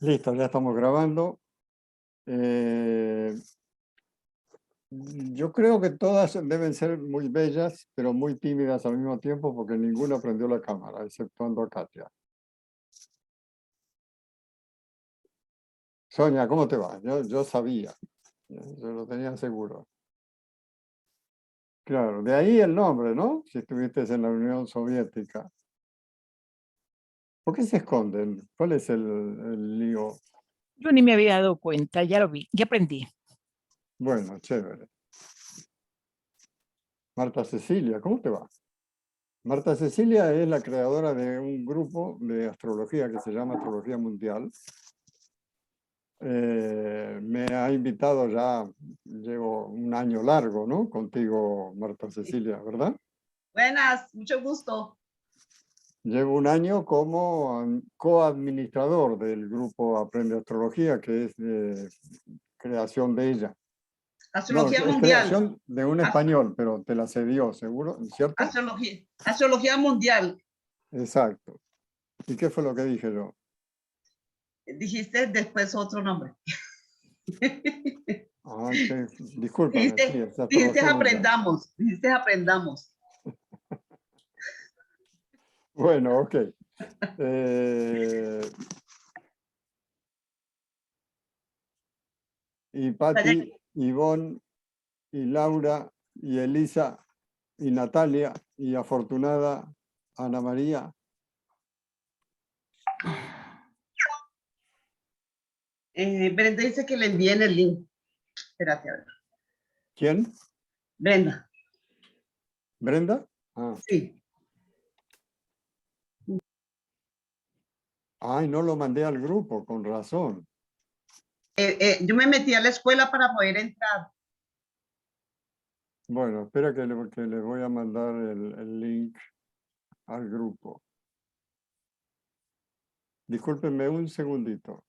Listo, ya estamos grabando. Yo creo que todas deben ser muy bellas, pero muy tímidas al mismo tiempo, porque ninguna prendió la cámara, exceptuando a Katia. Sonia, ¿cómo te va? Yo sabía, yo lo tenía seguro. Claro, de ahí el nombre, ¿no? Si estuviste en la Unión Soviética. ¿Por qué se esconden? ¿Cuál es el lío? Yo ni me había dado cuenta, ya lo vi, ya aprendí. Bueno, chévere. Marta Cecilia, ¿cómo te va? Marta Cecilia es la creadora de un grupo de astrología que se llama Astrología Mundial. Me ha invitado ya, llevo un año largo, ¿no? Contigo, Marta Cecilia, ¿verdad? Buenas, mucho gusto. Llevo un año como coadministrador del grupo Aprende Astrología, que es de creación de ella. Astrología No, es mundial. creación de un español, pero te la cedió, ¿seguro? ¿Cierto? Astrología mundial. Exacto. ¿Y qué fue lo que dije yo? Dijiste después otro nombre. Ah, discúlpame. Dijiste aprendamos. Dijiste aprendamos. Bueno, ok. Y Patti, Ivonne, y Laura, y Elisa, y Natalia, y afortunada Ana María. Brenda dice que le envíen el link. Espérate, a ver. ¿Quién? Brenda. ¿Brenda? Ah. Sí. Ay, no lo mandé al grupo, con razón. Yo me metí a la escuela para poder entrar. Bueno, espera que le voy a mandar el link al grupo. Discúlpenme un segundito.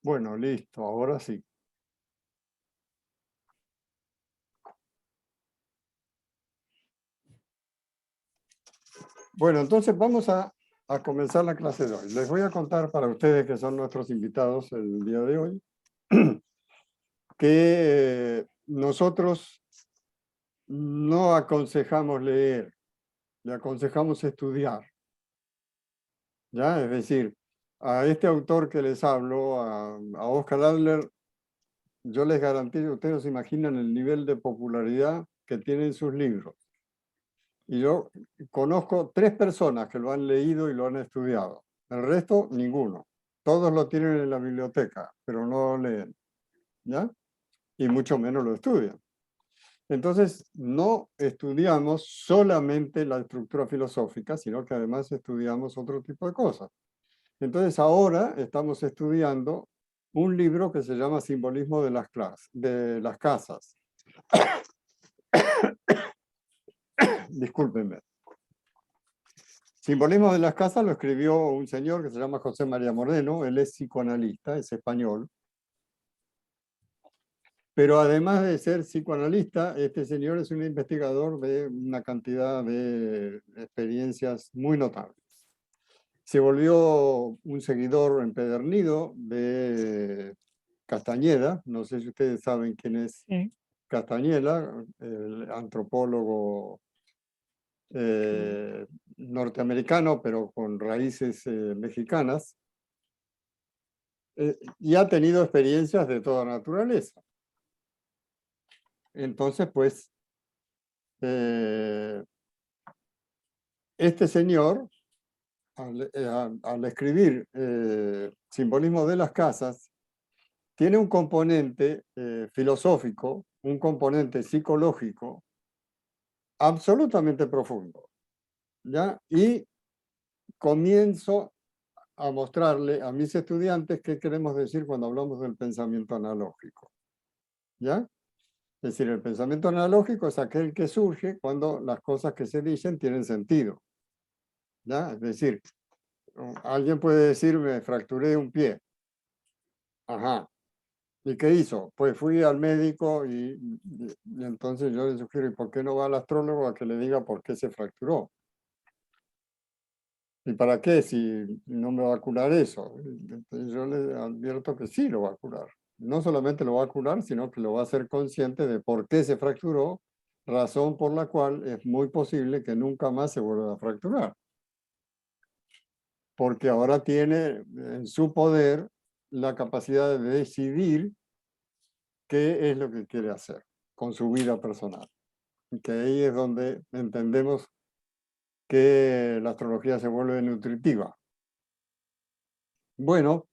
Bueno, listo, ahora sí. Bueno, entonces vamos a comenzar la clase de hoy. Les voy a contar para ustedes que son nuestros invitados el día de hoy, que nosotros no aconsejamos leer, le aconsejamos estudiar. ¿Ya? Es decir, a este autor que les hablo, a Oscar Adler, yo les garantizo, ustedes se imaginan el nivel de popularidad que tienen sus libros. Y yo conozco 3 personas que lo han leído y lo han estudiado. El resto, ninguno. Todos lo tienen en la biblioteca, pero no lo leen. ¿Ya? Y mucho menos lo estudian. Entonces, no estudiamos solamente la estructura filosófica, sino que además estudiamos otro tipo de cosas. Entonces, ahora estamos estudiando un libro que se llama Simbolismo de las casas. Discúlpenme. Simbolismo de las casas lo escribió un señor que se llama José María Moreno, él es psicoanalista, es español. Pero además de ser psicoanalista, este señor es un investigador de una cantidad de experiencias muy notables. Se volvió un seguidor empedernido de Castañeda, no sé si ustedes saben quién es Castañeda, el antropólogo norteamericano, pero con raíces mexicanas, y ha tenido experiencias de toda naturaleza. Entonces, pues, este señor, al escribir Simbolismo de las Casas, tiene un componente filosófico, un componente psicológico absolutamente profundo, ¿ya? Y comienzo a mostrarle a mis estudiantes qué queremos decir cuando hablamos del pensamiento analógico, ¿ya? Es decir, el pensamiento analógico es aquel que surge cuando las cosas que se dicen tienen sentido, ¿ya? Es decir, alguien puede decir, me fracturé un pie. Ajá. ¿Y qué hizo? Pues fui al médico y entonces yo le sugiero, ¿y por qué no va al astrólogo a que le diga por qué se fracturó? ¿Y para qué si no me va a curar eso? Entonces yo le advierto que sí lo va a curar. No solamente lo va a curar, sino que lo va a hacer consciente de por qué se fracturó, razón por la cual es muy posible que nunca más se vuelva a fracturar. Porque ahora tiene en su poder la capacidad de decidir qué es lo que quiere hacer con su vida personal. Y que ahí es donde entendemos que la astrología se vuelve nutritiva. Bueno,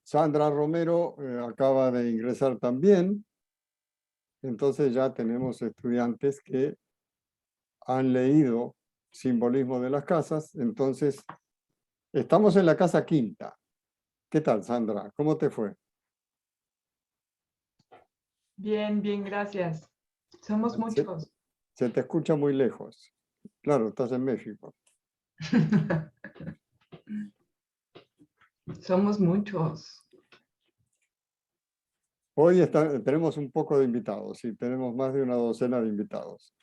Sandra Romero acaba de ingresar también, entonces ya tenemos estudiantes que han leído Simbolismo de las Casas, entonces estamos en la casa quinta. ¿Qué tal, Sandra? ¿Cómo te fue? Bien, bien, gracias. Somos muchos. Se te escucha muy lejos. Claro, estás en México. Somos muchos. Hoy tenemos un poco de invitados, sí, tenemos más de una docena de invitados.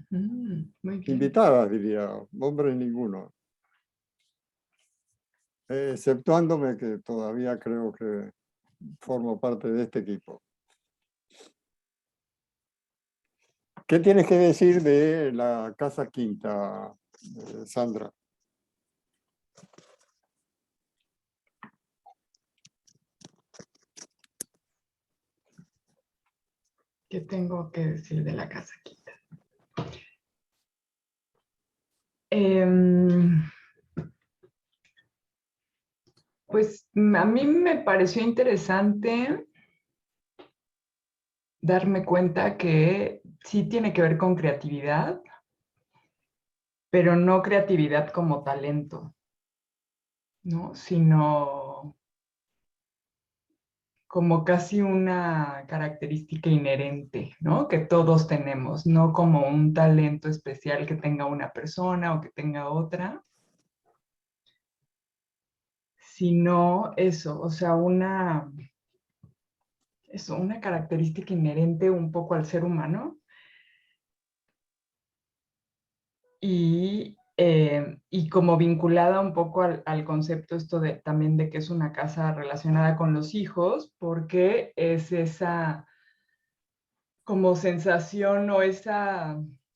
Muy bien. Invitadas, diría, hombres ninguno. Exceptuándome que todavía creo que formo parte de este equipo. ¿Qué tienes que decir de la Casa Quinta, Sandra? ¿Qué tengo que decir de la casa quinta? Pues a mí me pareció interesante darme cuenta que sí tiene que ver con creatividad, pero no creatividad como talento, ¿no? Sino como casi una característica inherente, ¿no? Que todos tenemos, no como un talento especial que tenga una persona o que tenga otra, sino eso, o sea, una característica inherente un poco al ser humano y como vinculada un poco al concepto esto de también de que es una casa relacionada con los hijos, porque es esa como sensación o ese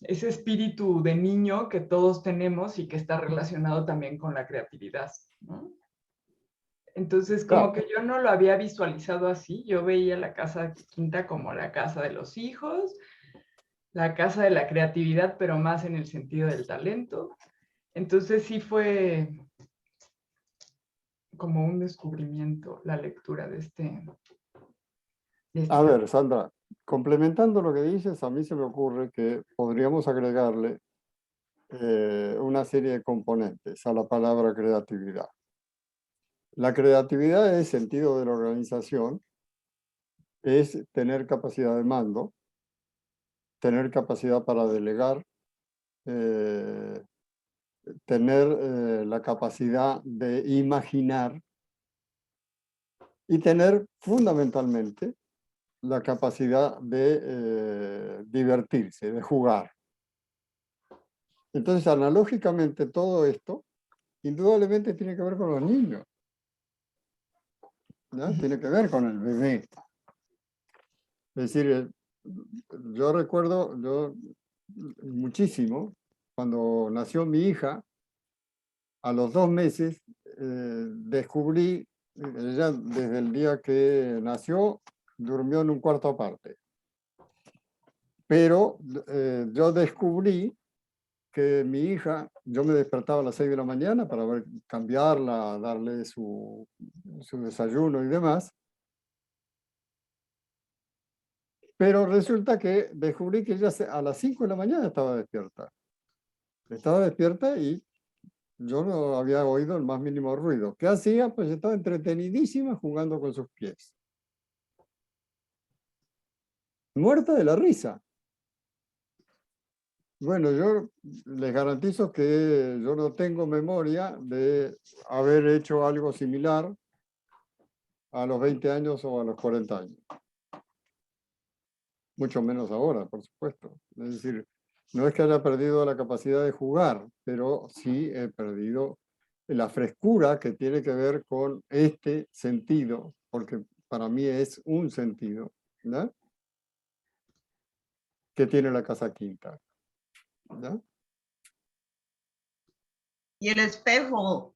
espíritu de niño que todos tenemos y que está relacionado también con la creatividad, ¿no? Entonces, como que yo no lo había visualizado así, yo veía la casa quinta como la casa de los hijos, la casa de la creatividad, pero más en el sentido del talento. Entonces sí fue como un descubrimiento la lectura de este. A ver, Sandra, complementando lo que dices, a mí se me ocurre que podríamos agregarle una serie de componentes a la palabra creatividad. La creatividad es sentido de la organización, es tener capacidad de mando, tener capacidad para delegar, tener la capacidad de imaginar y tener fundamentalmente la capacidad de divertirse, de jugar. Entonces, analógicamente, todo esto indudablemente tiene que ver con los niños, ¿no? Tiene que ver con el bebé. Es decir, yo recuerdo muchísimo cuando nació mi hija, a los 2 meses, descubrí, ella desde el día que nació, durmió en un cuarto aparte. Pero yo descubrí que mi hija, yo me despertaba a las 6 de la mañana para cambiarla, darle su desayuno y demás. Pero resulta que descubrí que ella a las 5 de la mañana estaba despierta. Estaba despierta y yo no había oído el más mínimo ruido. ¿Qué hacía? Pues estaba entretenidísima jugando con sus pies. Muerta de la risa. Bueno, yo les garantizo que yo no tengo memoria de haber hecho algo similar a los 20 años o a los 40 años. Mucho menos ahora, por supuesto. Es decir, no es que haya perdido la capacidad de jugar, pero sí he perdido la frescura que tiene que ver con este sentido, porque para mí es un sentido, ¿no? Que tiene la casa quinta, ¿no? Y el espejo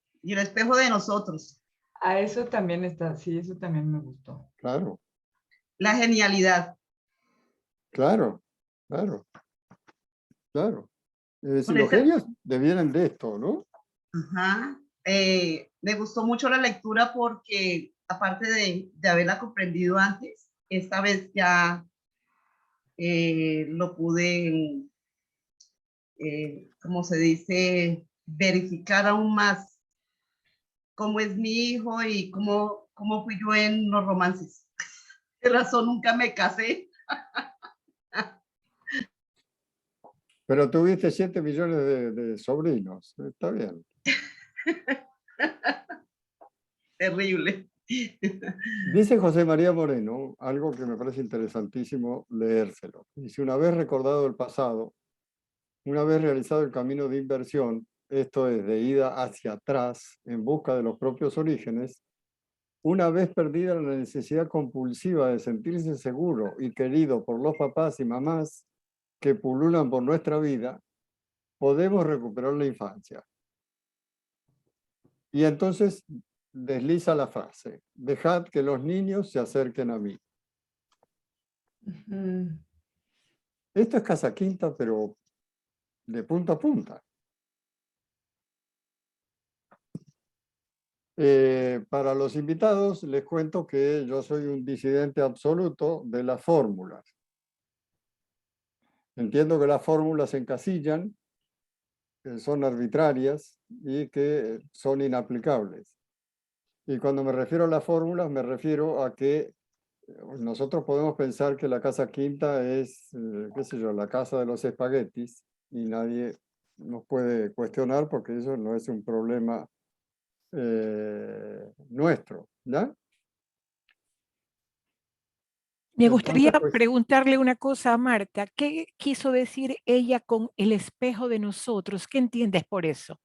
de nosotros, A eso también está, sí, eso también me gustó. Claro, la genialidad. claro, claro, claro. Es decir, Con los ese- genios devienen de esto, ¿no? Ajá. Me gustó mucho la lectura porque, aparte de haberla comprendido antes, esta vez ya lo pude, como se dice, verificar aún más cómo es mi hijo y cómo fui yo en los romances. De razón, nunca me casé. Pero tuviste 7 millones de sobrinos, está bien. Terrible. Dice José María Moreno algo que me parece interesantísimo leérselo. Dice, una vez recordado el pasado, una vez realizado el camino de inversión, esto es, de ida hacia atrás en busca de los propios orígenes, una vez perdida la necesidad compulsiva de sentirse seguro y querido por los papás y mamás que pululan por nuestra vida, podemos recuperar la infancia. Y entonces desliza la frase, dejad que los niños se acerquen a mí. Esto es Casa Quinta, pero de punta a punta. Para los invitados les cuento que yo soy un disidente absoluto de las fórmulas. Entiendo que las fórmulas se encasillan, que son arbitrarias y que son inaplicables. Y cuando me refiero a las fórmulas, me refiero a que nosotros podemos pensar que la casa quinta es, qué sé yo, la casa de los espaguetis y nadie nos puede cuestionar porque eso no es un problema nuestro, ¿ya? Me gustaría Entonces, pues, preguntarle una cosa a Marta. ¿Qué quiso decir ella con el espejo de nosotros? ¿Qué entiendes por eso?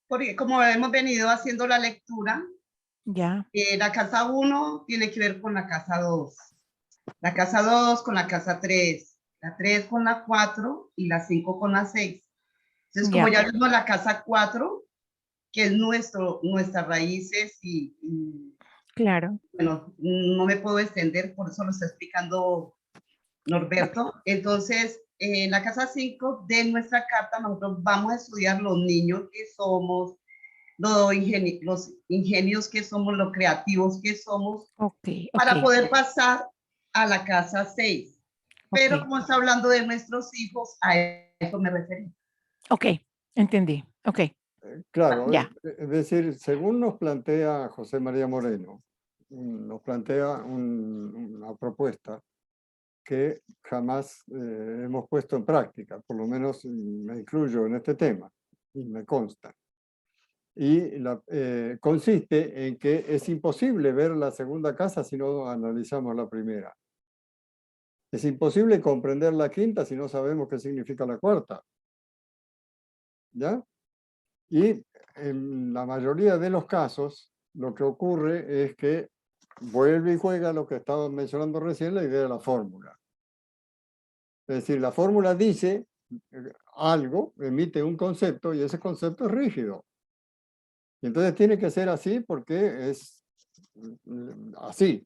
Porque como hemos venido haciendo la lectura, Ya, la casa 1 tiene que ver con la casa 2, la casa 2 con la casa 3, la 3 con la 4 y la 5 con la 6. Entonces, como ya, ya vimos la casa 4, que es nuestras raíces y claro. bueno, no me puedo extender, por eso lo está explicando Norberto. Entonces, en la casa 5 de nuestra carta, nosotros vamos a estudiar los niños que somos, los ingenios que somos, los creativos que somos, Ok, para ok, poder pasar a la casa 6. Pero ok, como está hablando de nuestros hijos, a eso me referí. ok, entendí. Ok, claro, ya, es decir, según nos plantea José María Moreno, nos plantea una propuesta que jamás hemos puesto en práctica, por lo menos me incluyo en este tema y me consta. Y consiste en que es imposible ver la segunda casa si no analizamos la primera. Es imposible comprender la quinta si no sabemos qué significa la cuarta. ¿Ya? Y en la mayoría de los casos, lo que ocurre es que vuelve y juega lo que estaba mencionando recién, la idea de la fórmula. Es decir, la fórmula dice, algo, emite un concepto y ese concepto es rígido. Y entonces tiene que ser así porque es así,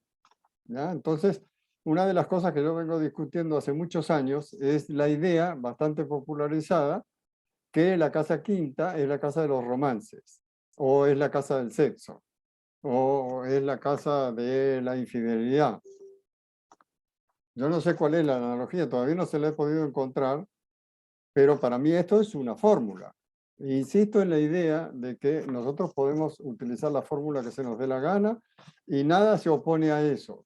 ¿ya? Entonces, una de las cosas que yo vengo discutiendo hace muchos años es la idea bastante popularizada que la casa quinta es la casa de los romances, o es la casa del sexo, o es la casa de la infidelidad. Yo no sé cuál es la analogía, todavía no se la he podido encontrar, pero para mí esto es una fórmula. Insisto en la idea de que nosotros podemos utilizar la fórmula que se nos dé la gana y nada se opone a eso.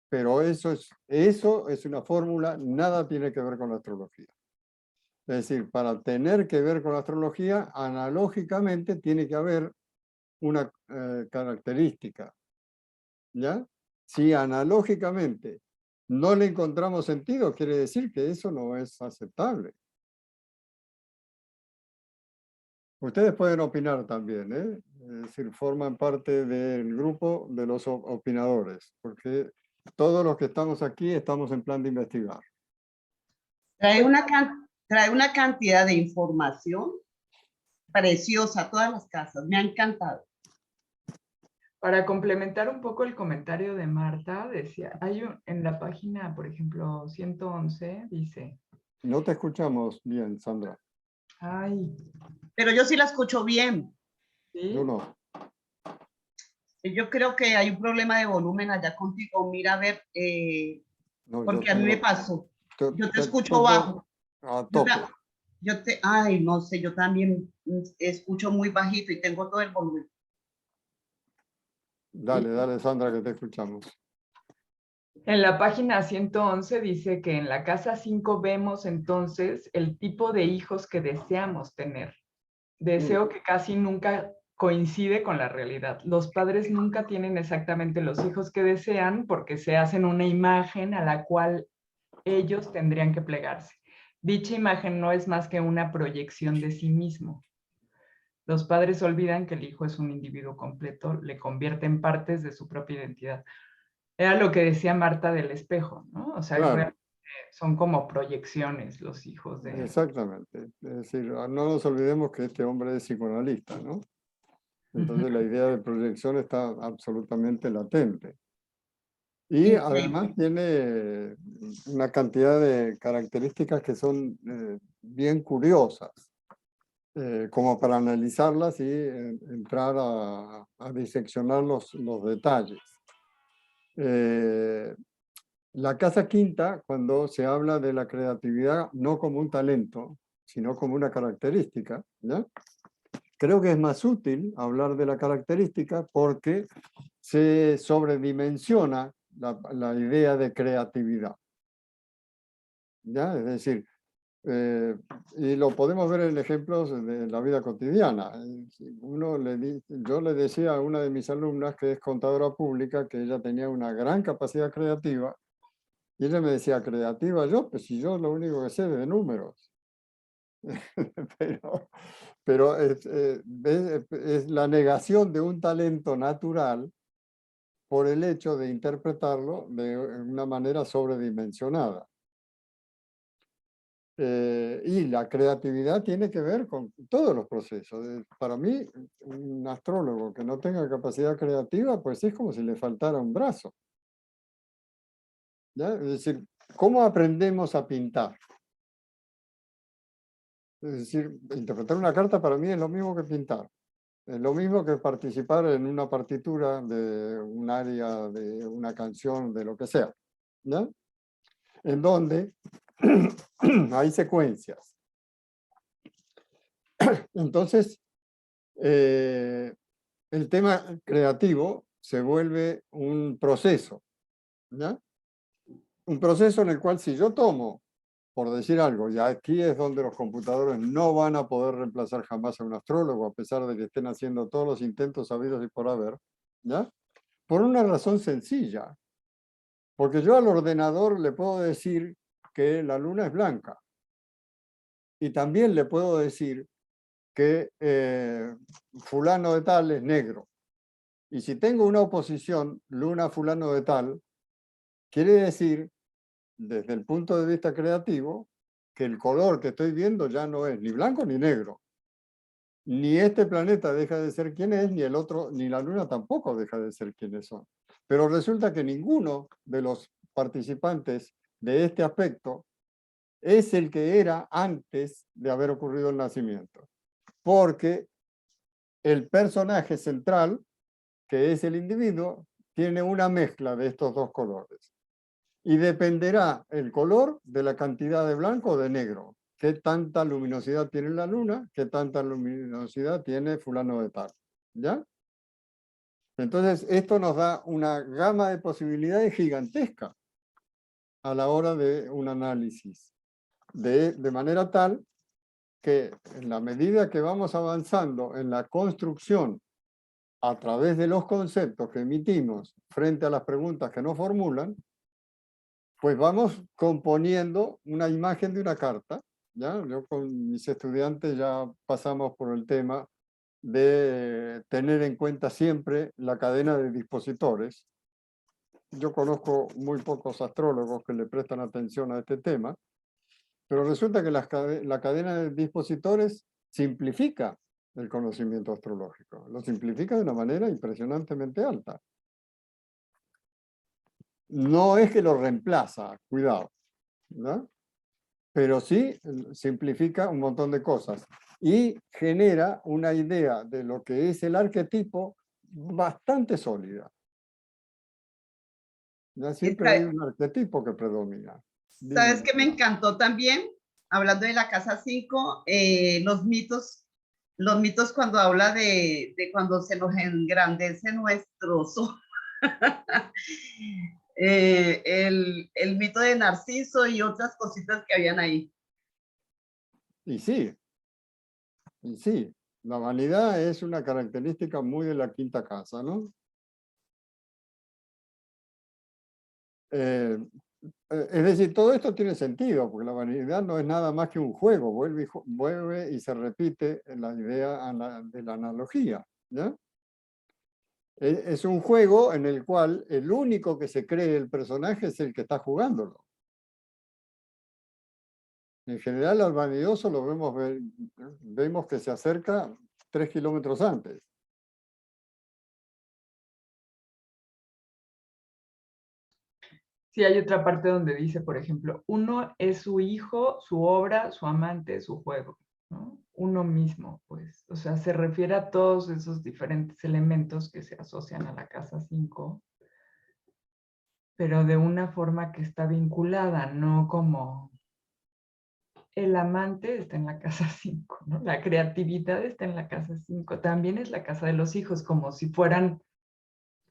Pero eso es una fórmula, nada tiene que ver con la astrología. Es decir, para tener que ver con la astrología, analógicamente tiene que haber una característica. ¿Ya? Si analógicamente no le encontramos sentido, quiere decir que eso no es aceptable. Ustedes pueden opinar también, ¿eh? Es decir, forman parte del grupo de los opinadores, porque todos los que estamos aquí estamos en plan de investigar. Trae una cantidad de información preciosa a todas las casas. Me ha encantado. Para complementar un poco el comentario de Marta, decía, en la página, por ejemplo, 111, dice... No te escuchamos bien, Sandra. Ay. Pero yo sí la escucho bien. ¿Sí? Yo no. Yo creo que hay un problema de volumen allá contigo. Mira, a ver, No, porque a mí me pasó. Yo te escucho tengo bajo. a tope. Ay, no sé, yo también escucho muy bajito y tengo todo el volumen. Dale, Sandra, que te escuchamos. En la página 111 dice que en la casa 5 vemos entonces el tipo de hijos que deseamos tener. Deseo que casi nunca coincide con la realidad. Los padres nunca tienen exactamente los hijos que desean porque se hacen una imagen a la cual ellos tendrían que plegarse. Dicha imagen no es más que una proyección de sí mismo. Los padres olvidan que el hijo es un individuo completo, le convierte en partes de su propia identidad. Era lo que decía Marta del espejo, ¿no? O sea, Claro. son como proyecciones los hijos de... Exactamente. Es decir, no nos olvidemos que este hombre es psicoanalista, ¿no? Entonces la idea de proyección está absolutamente latente. Y Increíble. además tiene una cantidad de características que son bien curiosas, como para analizarlas y entrar a diseccionar los detalles. La casa quinta, cuando se habla de la creatividad no como un talento, sino como una característica, ¿ya? Creo que es más útil hablar de la característica porque se sobredimensiona la idea de creatividad. ¿Ya? Es decir, y lo podemos ver en ejemplos de la vida cotidiana. Yo le decía a una de mis alumnas que es contadora pública que ella tenía una gran capacidad creativa y ella me decía, ¿creativa yo? Pues si yo lo único que sé es de números. pero es la negación de un talento natural por el hecho de interpretarlo de una manera sobredimensionada. Y la creatividad tiene que ver con todos los procesos. Para mí, un astrólogo que no tenga capacidad creativa, pues es como si le faltara un brazo. ¿Ya? Es decir, ¿cómo aprendemos a pintar? Es decir, interpretar una carta para mí es lo mismo que pintar. Es lo mismo que participar en una partitura de un área, de una canción, de lo que sea. ¿Ya? En donde hay secuencias. Entonces, el tema creativo se vuelve un proceso. ¿Ya? Un proceso en el cual si yo tomo, por decir algo, y aquí es donde los computadores no van a poder reemplazar jamás a un astrólogo, a pesar de que estén haciendo todos los intentos habidos y por haber, ¿ya? Por una razón sencilla. Porque yo al ordenador le puedo decir que la luna es blanca. Y también le puedo decir que fulano de tal es negro. Y si tengo una oposición, luna fulano de tal, quiere decir, desde el punto de vista creativo, que el color que estoy viendo ya no es ni blanco ni negro. Ni este planeta deja de ser quien es, ni el otro, ni la Luna tampoco deja de ser quienes son. Pero resulta que ninguno de los participantes de este aspecto es el que era antes de haber ocurrido el nacimiento. Porque el personaje central, que es el individuo, tiene una mezcla de estos dos colores. Y dependerá el color de la cantidad de blanco o de negro. ¿Qué tanta luminosidad tiene la luna? ¿Qué tanta luminosidad tiene fulano de tal? ¿Ya? Entonces, esto nos da una gama de posibilidades gigantesca a la hora de un análisis. De manera tal que en la medida que vamos avanzando en la construcción a través de los conceptos que emitimos frente a las preguntas que nos formulan, pues vamos componiendo una imagen de una carta. ¿Ya? Yo con mis estudiantes ya pasamos por el tema de tener en cuenta siempre la cadena de dispositores. Yo conozco muy pocos astrólogos que le prestan atención a este tema, pero resulta que la cadena de dispositores simplifica el conocimiento astrológico. Lo simplifica de una manera impresionantemente alta. No es que lo reemplaza, cuidado, ¿no? Pero sí simplifica un montón de cosas y genera una idea de lo que es el arquetipo bastante sólida. Ya siempre hay un arquetipo que predomina. ¿Sabes qué me encantó también? Hablando de la casa 5, los mitos cuando habla de cuando se nos engrandece nuestro sol. El mito de Narciso y otras cositas que habían ahí. Y sí, la vanidad es una característica muy de la quinta casa, ¿no? Es decir, todo esto tiene sentido, porque la vanidad no es nada más que un juego, vuelve y se repite en la idea de la analogía, ¿ya? Es un juego en el cual el único que se cree el personaje es el que está jugándolo. En general al vanidoso lo vemos que se acerca 3 kilómetros antes. Sí, hay otra parte donde dice, por ejemplo, uno es su hijo, su obra, su amante, su juego, ¿no? Uno mismo, pues. O sea, se refiere a todos esos diferentes elementos que se asocian a la casa 5, pero de una forma que está vinculada, no como el amante está en la casa 5, ¿no? La creatividad está en la casa 5. También es la casa de los hijos, como si fueran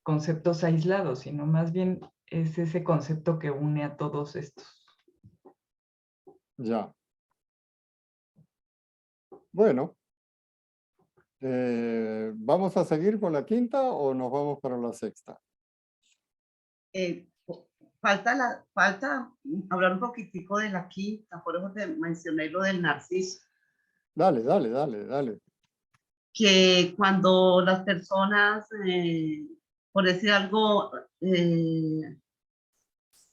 conceptos aislados, sino más bien es ese concepto que une a todos estos. Ya. Bueno, ¿vamos a seguir con la quinta o nos vamos para la sexta? Falta hablar un poquitico de la quinta, por eso te mencioné lo del Narciso. Dale. Que cuando las personas, por decir algo,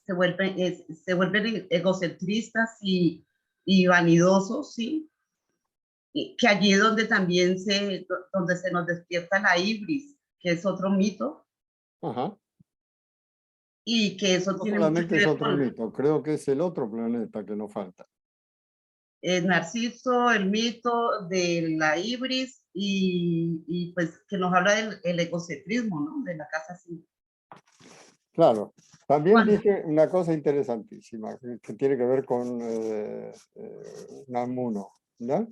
se vuelven egocentristas y vanidosos, ¿sí? Y que allí es donde también donde se nos despierta la ibris, que es otro mito, Ajá. y que eso No tiene mucho solamente que es ver otro con mito, creo que es el otro planeta que nos falta. Narciso, el mito de la ibris y pues que nos habla del egocentrismo, ¿no? De la casa 5. Claro, también ¿Cuándo? dije una cosa interesantísima que tiene que ver con Unamuno, ¿ya?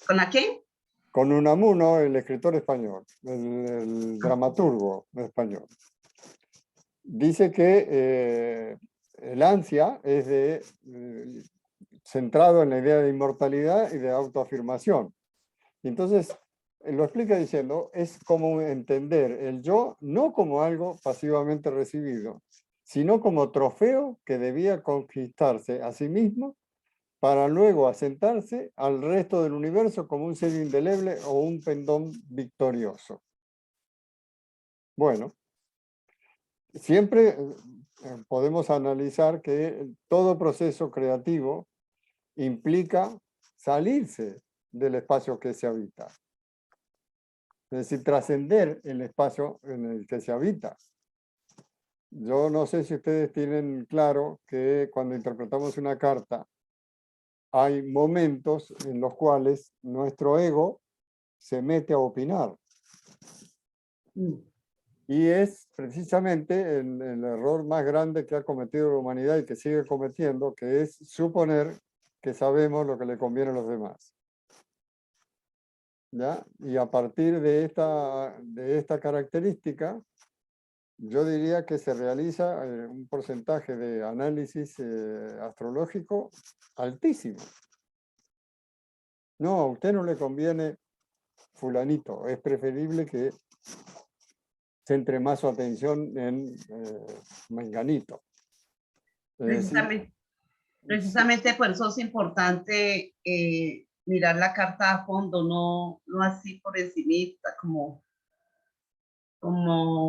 ¿Con la qué? Con Unamuno, el escritor español, el dramaturgo español. Dice que el ansia es centrado en la idea de inmortalidad y de autoafirmación. Entonces, lo explica diciendo, es como entender el yo no como algo pasivamente recibido, sino como trofeo que debía conquistarse a sí mismo para luego asentarse al resto del universo como un sello indeleble o un pendón victorioso. Bueno, siempre podemos analizar que todo proceso creativo implica salirse del espacio que se habita. Es decir, trascender el espacio en el que se habita. Yo no sé si ustedes tienen claro que cuando interpretamos una carta, hay momentos en los cuales nuestro ego se mete a opinar. Y es precisamente el error más grande que ha cometido la humanidad y que sigue cometiendo, que es suponer que sabemos lo que le conviene a los demás. ¿Ya? Y a partir de esta característica, yo diría que se realiza un porcentaje de análisis astrológico altísimo. No, a usted no le conviene fulanito, es preferible que centre más su atención en menganito. Es decir, Precisamente por eso es importante mirar la carta a fondo, no así por encimita, como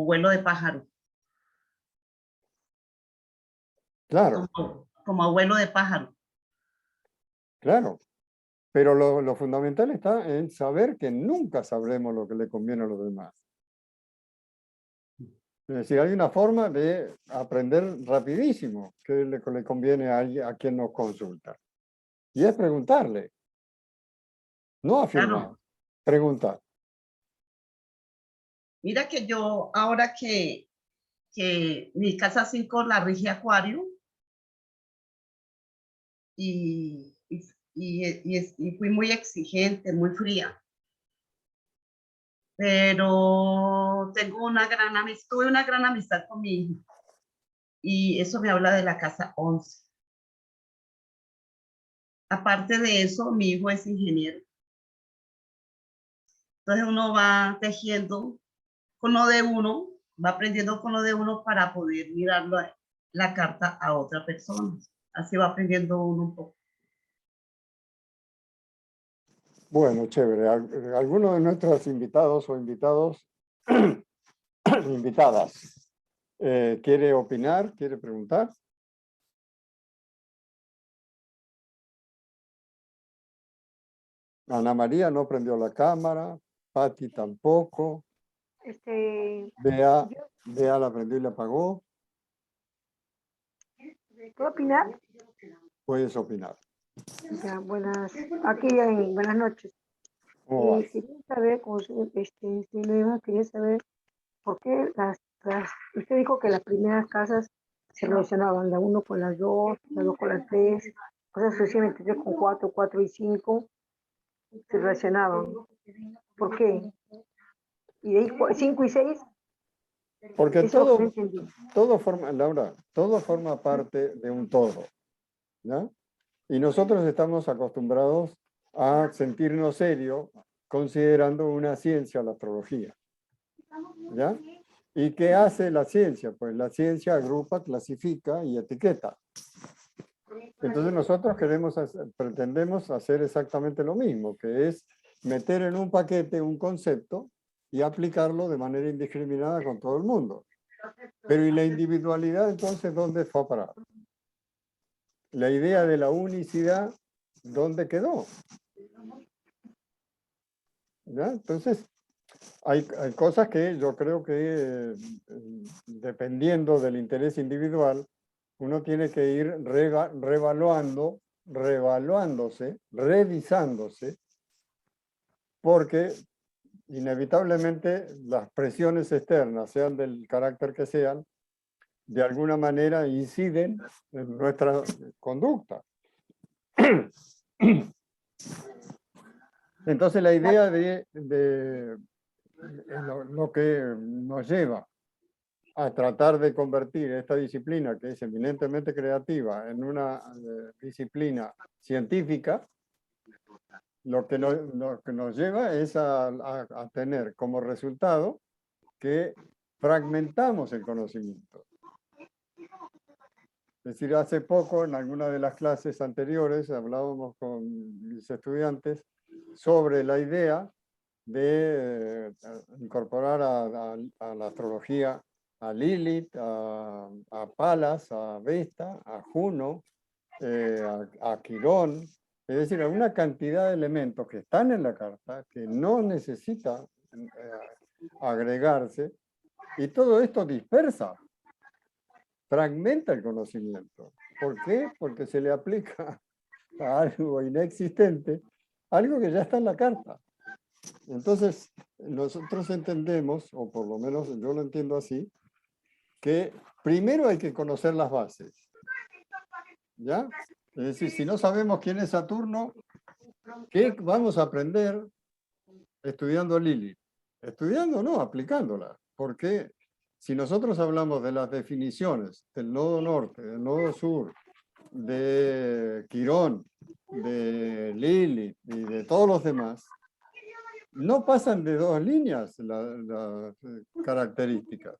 vuelo de pájaro. claro, Como abuelo de pájaro. claro. Pero lo fundamental está en saber que nunca sabremos lo que le conviene a los demás. Es decir, hay una forma de aprender rapidísimo qué le conviene a quien nos consulta. Y es preguntarle. No afirmar, Claro. preguntar. Mira que yo, ahora que mi casa 5 la rige Acuario, y fui muy exigente, muy fría. Pero tuve una gran amistad con mi hijo. Y eso me habla de la casa 11. Aparte de eso, mi hijo es ingeniero. Entonces uno va tejiendo con lo de uno, va aprendiendo con lo de uno para poder mirar la carta a otra persona. Así va aprendiendo uno un poco. Bueno, chévere. ¿Alguno de nuestros invitados o invitadas quiere opinar, quiere preguntar? Ana María no prendió la cámara, Patti tampoco, Bea la prendió y la apagó. ¿Puedo opinar? Puedes opinar. Ya, buenas noches. ¿Cómo vas? Quería saber, quería saber por qué usted dijo que las primeras casas se relacionaban, la 1 con las 2, la 2 con las 3, cosas sucesivamente, 3 con 4, 4 y 5, se relacionaban. ¿Por qué? Y de ahí 5 y 6, Porque eso no entendí. Laura, todo forma parte de un todo, ¿no? Y nosotros estamos acostumbrados a sentirnos serios considerando una ciencia la astrología, ¿ya? ¿Y qué hace la ciencia? Pues la ciencia agrupa, clasifica y etiqueta. Entonces nosotros pretendemos hacer exactamente lo mismo, que es meter en un paquete un concepto y aplicarlo de manera indiscriminada con todo el mundo. Pero ¿y la individualidad entonces dónde fue a parar? La idea de la unicidad, ¿dónde quedó? ¿Ya? Entonces, hay cosas que yo creo que dependiendo del interés individual, uno tiene que ir revaluándose, revisándose, porque inevitablemente las presiones externas, sean del carácter que sean, de alguna manera inciden en nuestra conducta. Entonces la idea de lo que nos lleva a tratar de convertir esta disciplina, que es eminentemente creativa, en una disciplina científica, lo que nos lleva es a tener como resultado que fragmentamos el conocimiento. Es decir, hace poco, en alguna de las clases anteriores, hablábamos con mis estudiantes sobre la idea de incorporar a la astrología a Lilith, a Palas, a Vesta, a Juno, a Quirón, es decir, a una cantidad de elementos que están en la carta, que no necesita agregarse, y todo esto dispersa, fragmenta el conocimiento. ¿Por qué? Porque se le aplica a algo inexistente, algo que ya está en la carta. Entonces, nosotros entendemos, o por lo menos yo lo entiendo así, que primero hay que conocer las bases. ¿Ya? Es decir, si no sabemos quién es Saturno, ¿qué vamos a aprender estudiando Lilith? Estudiando, no, aplicándola. Porque si nosotros hablamos de las definiciones del nodo norte, del nodo sur, de Quirón, de Lilith y de todos los demás, no pasan de 2 líneas las características.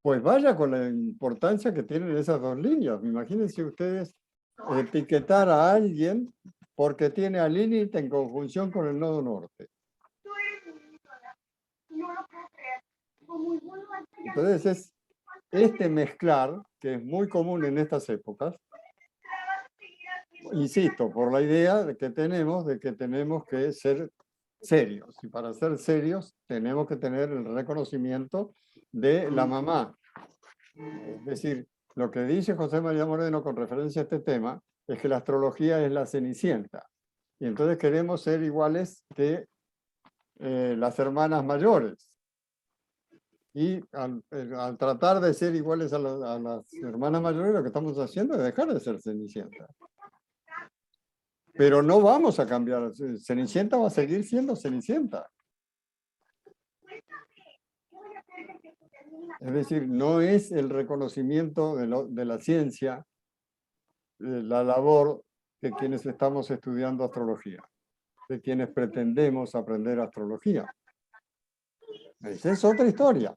Pues vaya con la importancia que tienen esas 2 líneas. Imagínense ustedes etiquetar a alguien porque tiene a Lilith en conjunción con el nodo norte. Entonces es este mezclar, que es muy común en estas épocas, insisto, por la idea de que tenemos que ser serios. Y para ser serios tenemos que tener el reconocimiento de la mamá. Es decir, lo que dice José María Moreno con referencia a este tema es que la astrología es la cenicienta. Y entonces queremos ser iguales que las hermanas mayores. Y al tratar de ser iguales a las hermanas mayores, lo que estamos haciendo es dejar de ser cenicienta. Pero no vamos a cambiar. Cenicienta va a seguir siendo Cenicienta. Es decir, no es el reconocimiento de la ciencia, la labor de quienes estamos estudiando astrología, de quienes pretendemos aprender astrología. Esa es otra historia.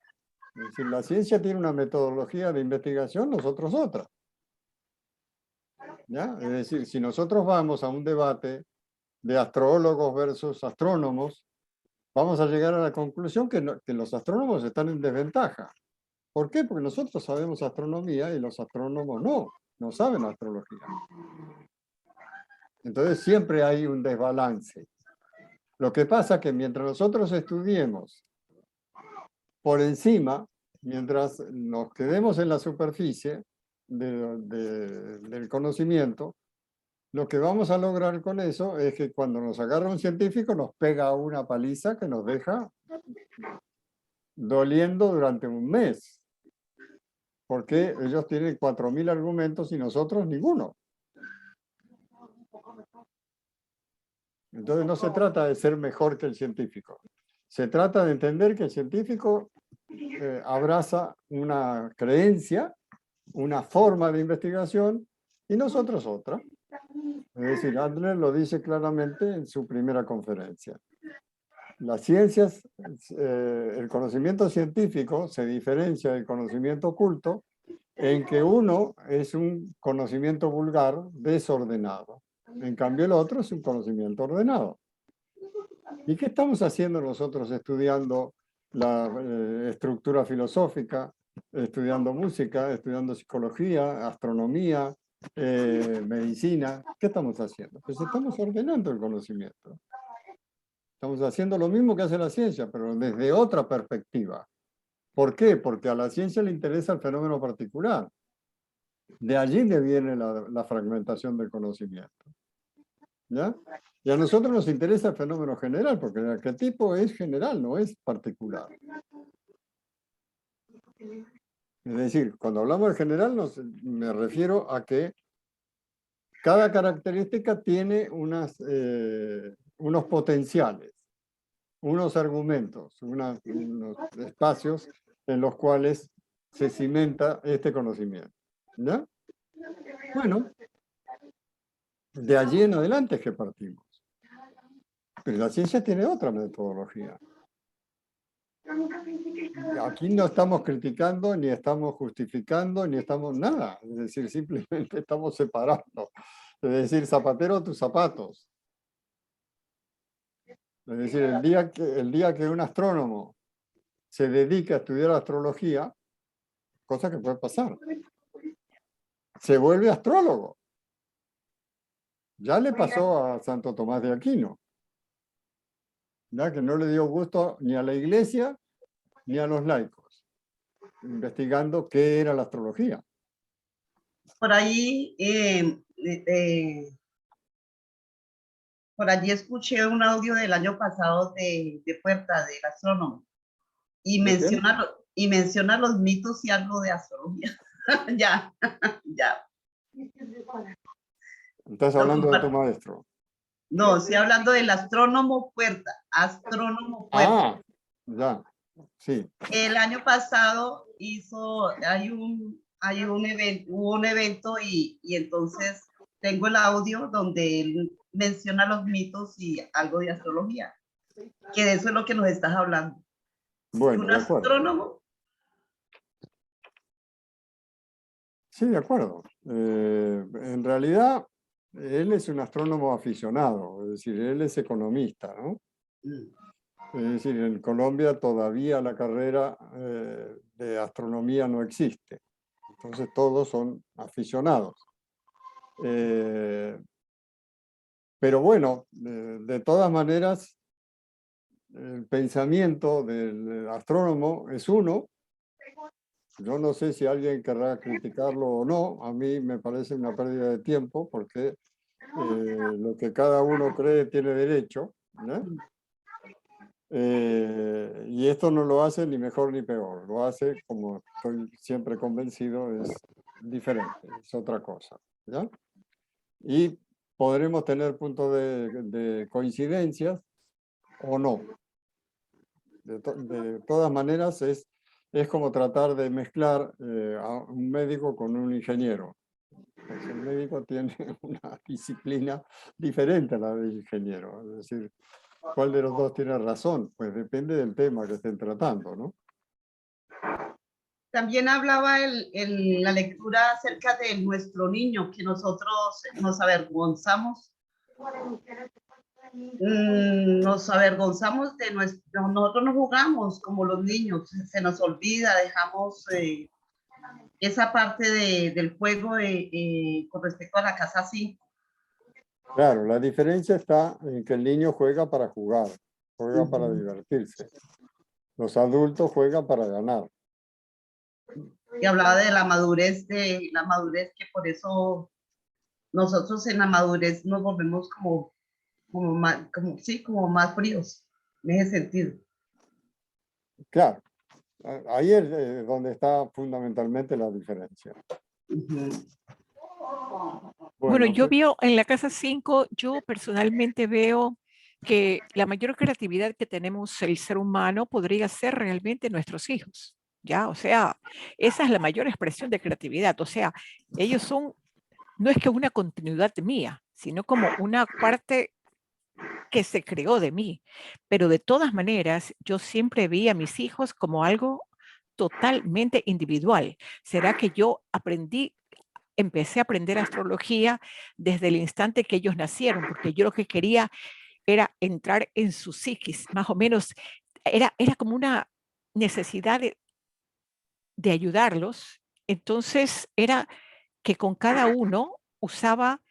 Es decir, la ciencia tiene una metodología de investigación, nosotros otra. ¿Ya? Es decir, si nosotros vamos a un debate de astrólogos versus astrónomos, vamos a llegar a la conclusión que los astrónomos están en desventaja. ¿Por qué? Porque nosotros sabemos astronomía y los astrónomos no saben astrología. Entonces siempre hay un desbalance. Lo que pasa es que mientras nosotros estudiemos por encima, mientras nos quedemos en la superficie del conocimiento, lo que vamos a lograr con eso es que cuando nos agarra un científico nos pega una paliza que nos deja doliendo durante un mes. Porque ellos tienen 4.000 argumentos y nosotros ninguno. Entonces no se trata de ser mejor que el científico. Se trata de entender que el científico abraza una creencia, una forma de investigación, y nosotros otra. Es decir, Adler lo dice claramente en su primera conferencia. Las ciencias, el conocimiento científico se diferencia del conocimiento oculto en que uno es un conocimiento vulgar desordenado. En cambio el otro es un conocimiento ordenado. ¿Y qué estamos haciendo nosotros estudiando la estructura filosófica, estudiando música, estudiando psicología, astronomía, medicina? ¿Qué estamos haciendo? Pues estamos ordenando el conocimiento. Estamos haciendo lo mismo que hace la ciencia, pero desde otra perspectiva. ¿Por qué? Porque a la ciencia le interesa el fenómeno particular. De allí viene la fragmentación del conocimiento. ¿Ya? Y a nosotros nos interesa el fenómeno general, porque el arquetipo es general, no es particular. Es decir, cuando hablamos de general, me refiero a que cada característica tiene unos potenciales, unos argumentos, unos espacios en los cuales se cimenta este conocimiento. ¿Ya? Bueno, de allí en adelante es que partimos. Pero la ciencia tiene otra metodología. Aquí no estamos criticando, ni estamos justificando, ni estamos nada. Es decir, simplemente estamos separando. Es decir, zapatero tus zapatos. Es decir, el día que un astrónomo se dedica a estudiar astrología, cosa que puede pasar, se vuelve astrólogo. Ya le pasó a Santo Tomás de Aquino, ya que no le dio gusto ni a la iglesia ni a los laicos, investigando qué era la astrología. Por ahí, por allí escuché un audio del año pasado de Puerta, del astrónomo, y menciona los mitos y algo de astrología. Ya. Estás hablando de tu maestro. No, estoy hablando del astrónomo Puerta. Astrónomo Puerta. Ah, ya, sí. El año pasado hubo un evento y entonces tengo el audio donde él menciona los mitos y algo de astrología, que de eso es lo que nos estás hablando. Bueno, ¿Un de acuerdo. astrónomo? Sí, de acuerdo. En realidad, él es un astrónomo aficionado, es decir, él es economista, ¿no? Es decir, en Colombia todavía la carrera de astronomía no existe. Entonces todos son aficionados. Pero bueno, de todas maneras, el pensamiento del astrónomo es uno. Yo no sé si alguien querrá criticarlo o no. A mí me parece una pérdida de tiempo porque lo que cada uno cree tiene derecho, ¿no? Y esto no lo hace ni mejor ni peor. Lo hace, como estoy siempre convencido, es diferente, es otra cosa, ¿ya? Y podremos tener puntos de coincidencias o no. De todas maneras, es como tratar de mezclar a un médico con un ingeniero. Pues el médico tiene una disciplina diferente a la del ingeniero. Es decir, ¿cuál de los dos tiene razón? Pues depende del tema que estén tratando, ¿no? También hablaba en la lectura acerca de nuestro niño, que nosotros nos avergonzamos. Nos avergonzamos de nuestro, nosotros no jugamos como los niños, se nos olvida, dejamos esa parte del juego con respecto a la casa 5. Claro, la diferencia está en que el niño juega para jugar, juega para divertirse. Los adultos juegan para ganar. Y hablaba de la madurez que por eso nosotros en la madurez nos volvemos como más fríos, en ese sentido. Claro, ahí es donde está fundamentalmente la diferencia. Bueno, yo veo en la casa 5, yo personalmente veo que la mayor creatividad que tenemos el ser humano podría ser realmente nuestros hijos, ¿ya? O sea, esa es la mayor expresión de creatividad. O sea, ellos son, no es que una continuidad mía, sino como una parte que se creó de mí. Pero de todas maneras, yo siempre vi a mis hijos como algo totalmente individual. ¿Será que yo empecé a aprender astrología desde el instante que ellos nacieron? Porque yo lo que quería era entrar en su psiquis, más o menos, era como una necesidad de ayudarlos. Entonces era que con cada uno usaba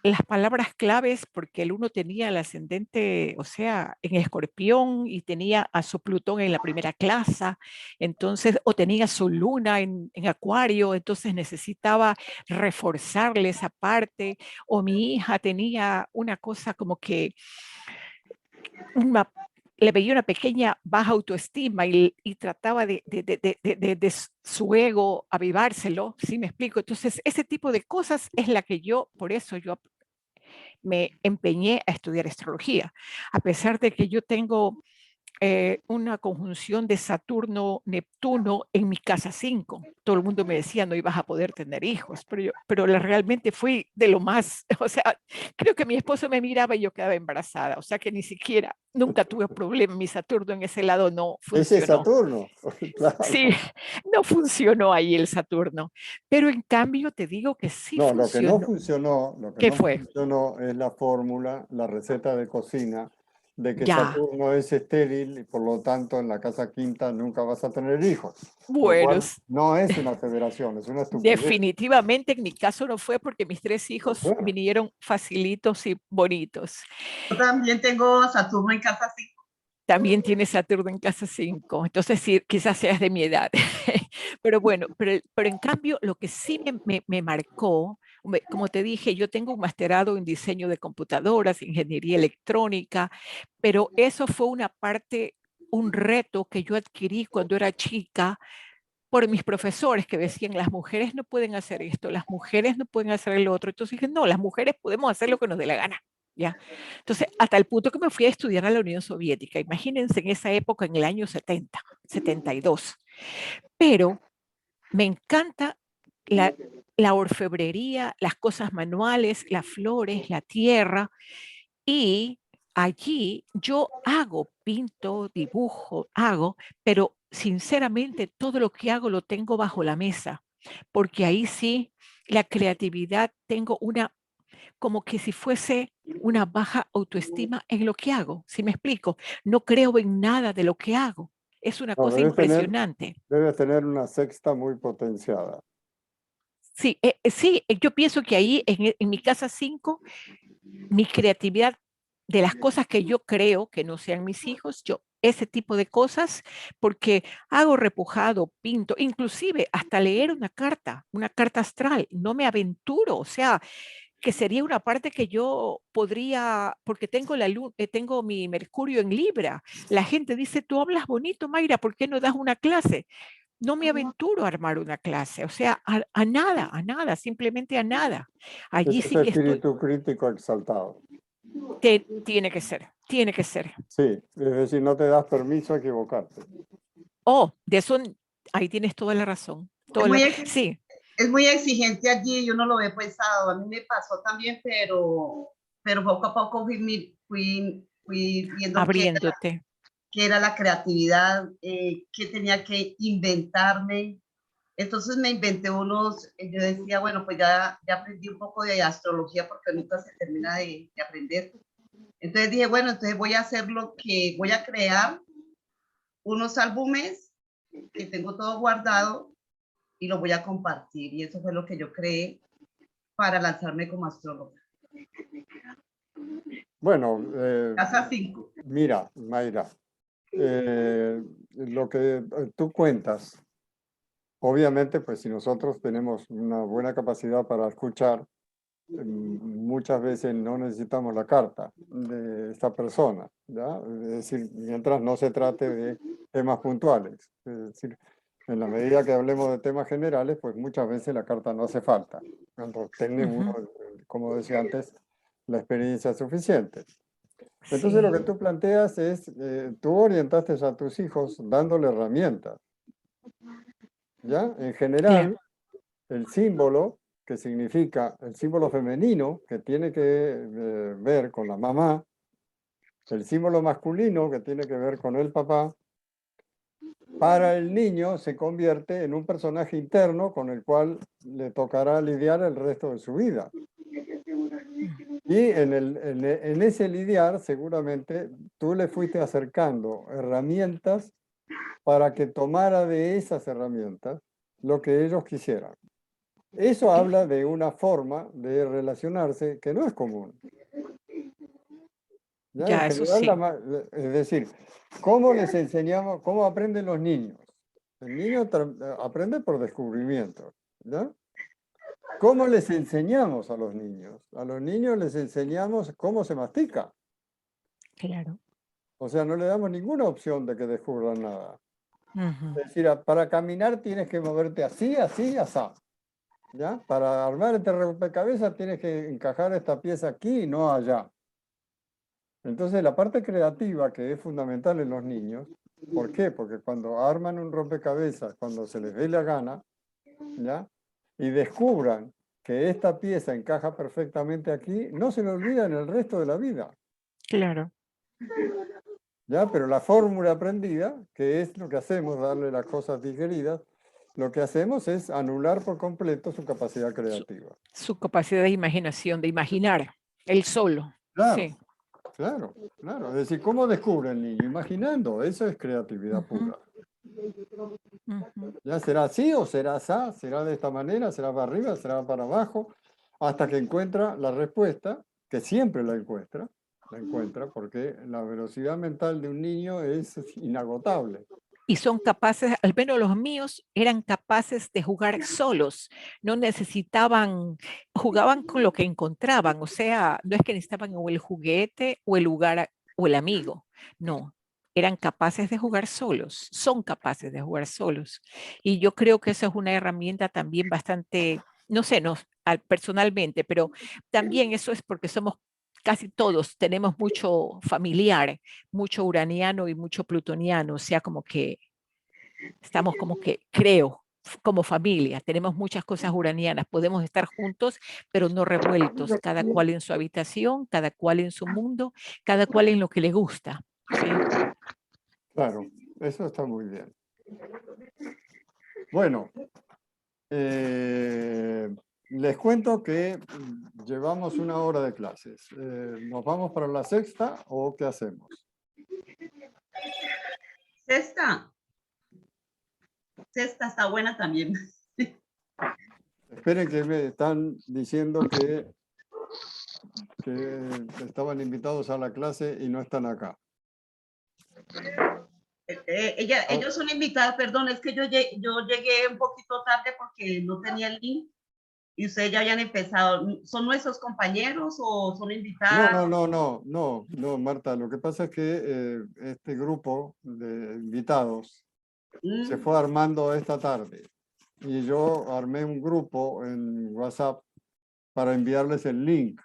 las palabras claves, porque el uno tenía el ascendente, o sea, en Escorpión, y tenía a su Plutón en la primera clase, entonces, o tenía su luna en Acuario, entonces necesitaba reforzarle esa parte, o mi hija tenía una cosa como que le veía una pequeña baja autoestima y trataba de su ego avivárselo, ¿sí me explico? Entonces, ese tipo de cosas es la que por eso yo me empeñé a estudiar astrología, a pesar de que yo tengo una conjunción de Saturno-Neptuno en mi casa 5. Todo el mundo me decía no ibas a poder tener hijos, pero realmente fui de lo más, o sea, creo que mi esposo me miraba y yo quedaba embarazada, o sea que ni siquiera, nunca tuve problema, mi Saturno en ese lado no funcionó. Ese Saturno, claro. Sí, no funcionó ahí el Saturno, pero en cambio te digo que sí no, funcionó. Lo que ¿Qué no fue? funcionó es la fórmula, la receta de cocina de que Ya. Saturno es estéril y por lo tanto en la casa quinta nunca vas a tener hijos. Lo Bueno, cual no es una federación, es una estupidez. definitivamente en mi caso no fue porque mis 3 hijos Bueno. vinieron facilitos y bonitos. Yo también tengo a Saturno en casa 5. También tiene Saturno en casa 5, entonces sí, quizás seas de mi edad. Pero bueno, pero en cambio lo que sí me marcó, como te dije, yo tengo un masterado en diseño de computadoras, ingeniería electrónica, pero eso fue una parte, un reto que yo adquirí cuando era chica por mis profesores que decían, las mujeres no pueden hacer esto, las mujeres no pueden hacer lo otro. Entonces dije, no, las mujeres podemos hacer lo que nos dé la gana. ¿Ya? Entonces, hasta el punto que me fui a estudiar a la Unión Soviética. Imagínense en esa época, en el año 70, 72. Pero me encanta la orfebrería, las cosas manuales, las flores, la tierra. Y allí yo hago, pinto, dibujo, hago, pero sinceramente todo lo que hago lo tengo bajo la mesa, porque ahí sí la creatividad tengo una, como que si fuese una baja autoestima en lo que hago, ¿sí me explico? No creo en nada de lo que hago. Es una No, cosa impresionante. debes tener una sexta muy potenciada. Sí, yo pienso que ahí en mi casa 5, mi creatividad de las cosas que yo creo que no sean mis hijos, yo ese tipo de cosas, porque hago repujado, pinto, inclusive hasta leer una carta astral, no me aventuro, o sea, que sería una parte que yo podría, porque tengo tengo mi Mercurio en Libra. La gente dice, tú hablas bonito, Mayra, ¿por qué no das una clase? No me aventuro a armar una clase, o sea, a nada, simplemente a nada. Allí Ese es sí que estoy, espíritu crítico exaltado. tiene que ser, tiene que ser. Sí, es decir, no te das permiso a equivocarte. Oh, de eso, ahí tienes toda la razón. Sí, Es muy exigente allí, yo no lo he pensado, a mí me pasó también, pero poco a poco fui viendo abriéndote. qué era la creatividad, qué tenía que inventarme. Entonces me inventé yo decía, bueno, pues ya aprendí un poco de astrología porque nunca se termina de aprender. Entonces dije, bueno, entonces voy a hacer voy a crear unos álbumes que tengo todo guardado y lo voy a compartir. Y eso fue lo que yo creé para lanzarme como astróloga. Bueno, Casa 5. mira, Mayra, lo que tú cuentas, obviamente, pues si nosotros tenemos una buena capacidad para escuchar, muchas veces no necesitamos la carta de esta persona, ¿ya? Es decir, mientras no se trate de temas puntuales. Es decir, en la medida que hablemos de temas generales, pues muchas veces la carta no hace falta, cuando tiene uno, como decía antes, la experiencia suficiente. Entonces lo que tú planteas es, tú orientaste a tus hijos dándole herramientas, ¿ya? En general, el símbolo que significa el símbolo femenino, que tiene que ver con la mamá, el símbolo masculino, que tiene que ver con el papá, para el niño se convierte en un personaje interno con el cual le tocará lidiar el resto de su vida. Y en ese lidiar, seguramente, tú le fuiste acercando herramientas para que tomara de esas herramientas lo que ellos quisieran. Eso habla de una forma de relacionarse que no es común. ¿Ya? Ya, En eso general, sí. es decir, ¿cómo les enseñamos, cómo aprenden los niños? El niño aprende por descubrimiento. ¿Ya? ¿Cómo les enseñamos a los niños? A los niños les enseñamos cómo se mastica. Claro. O sea, no le damos ninguna opción de que descubran nada. Ujú. Es decir, para caminar tienes que moverte así, así, así. ¿Ya? Para armar este rompecabezas tienes que encajar esta pieza aquí y no allá. Entonces la parte creativa que es fundamental en los niños, ¿por qué? Porque cuando arman un rompecabezas, cuando se les dé la gana, ¿ya? Y descubran que esta pieza encaja perfectamente aquí, no se le olvidan el resto de la vida. Claro. ¿Ya? Pero la fórmula aprendida, que es lo que hacemos, darle las cosas digeridas, lo que hacemos es anular por completo su capacidad creativa. Su capacidad de imaginación, de imaginar, él solo. Claro. Sí. Claro, claro. Es decir, ¿cómo descubre el niño? Imaginando, eso es creatividad pura. Ujú. Ya será así o será así, será de esta manera, será para arriba, será para abajo, hasta que encuentra la respuesta, que siempre la encuentra porque la velocidad mental de un niño es inagotable. Y son capaces, al menos los míos, eran capaces de jugar solos, no necesitaban, jugaban con lo que encontraban, o sea, no es que necesitaban o el juguete o el lugar o el amigo, no, eran capaces de jugar solos, son capaces de jugar solos. Y yo creo que esa es una herramienta también bastante, no sé, no, personalmente, pero también eso es porque somos casi todos, tenemos mucho familiar, mucho uraniano y mucho plutoniano, o sea, como que estamos como que, creo, como familia, tenemos muchas cosas uranianas, podemos estar juntos, pero no revueltos, cada cual en su habitación, cada cual en su mundo, cada cual en lo que le gusta, ¿sí? Claro, eso está muy bien. Bueno, les cuento que llevamos 1 hora de clases. ¿Nos vamos para la sexta o qué hacemos? Sexta está buena también. Esperen que me están diciendo que estaban invitados a la clase y no están acá. Ellos son invitados, perdón, es que yo llegué un poquito tarde porque no tenía el link y ustedes ya habían empezado. ¿Son nuestros compañeros o son invitados? No, Marta, lo que pasa es que este grupo de invitados se fue armando esta tarde y yo armé un grupo en WhatsApp para enviarles el link.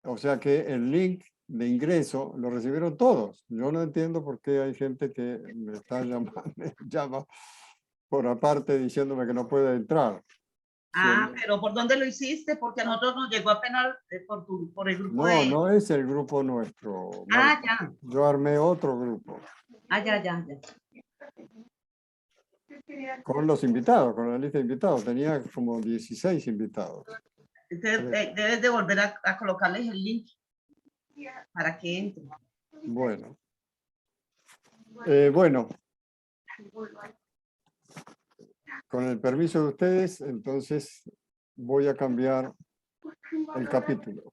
O sea que el link de ingreso lo recibieron todos. Yo no entiendo por qué hay gente que me está llamando, me llama por aparte diciéndome que no puede entrar. Pero ¿por dónde lo hiciste? Porque a nosotros nos llegó apenas por el grupo No, de... no es el grupo nuestro, Marta. Ya. Yo armé otro grupo Ya. con los invitados, con la lista de invitados. Tenía como 16 invitados. Entonces, debes de volver a colocarles el link para que entren. Bueno. Bueno. Con el permiso de ustedes, entonces voy a cambiar el capítulo.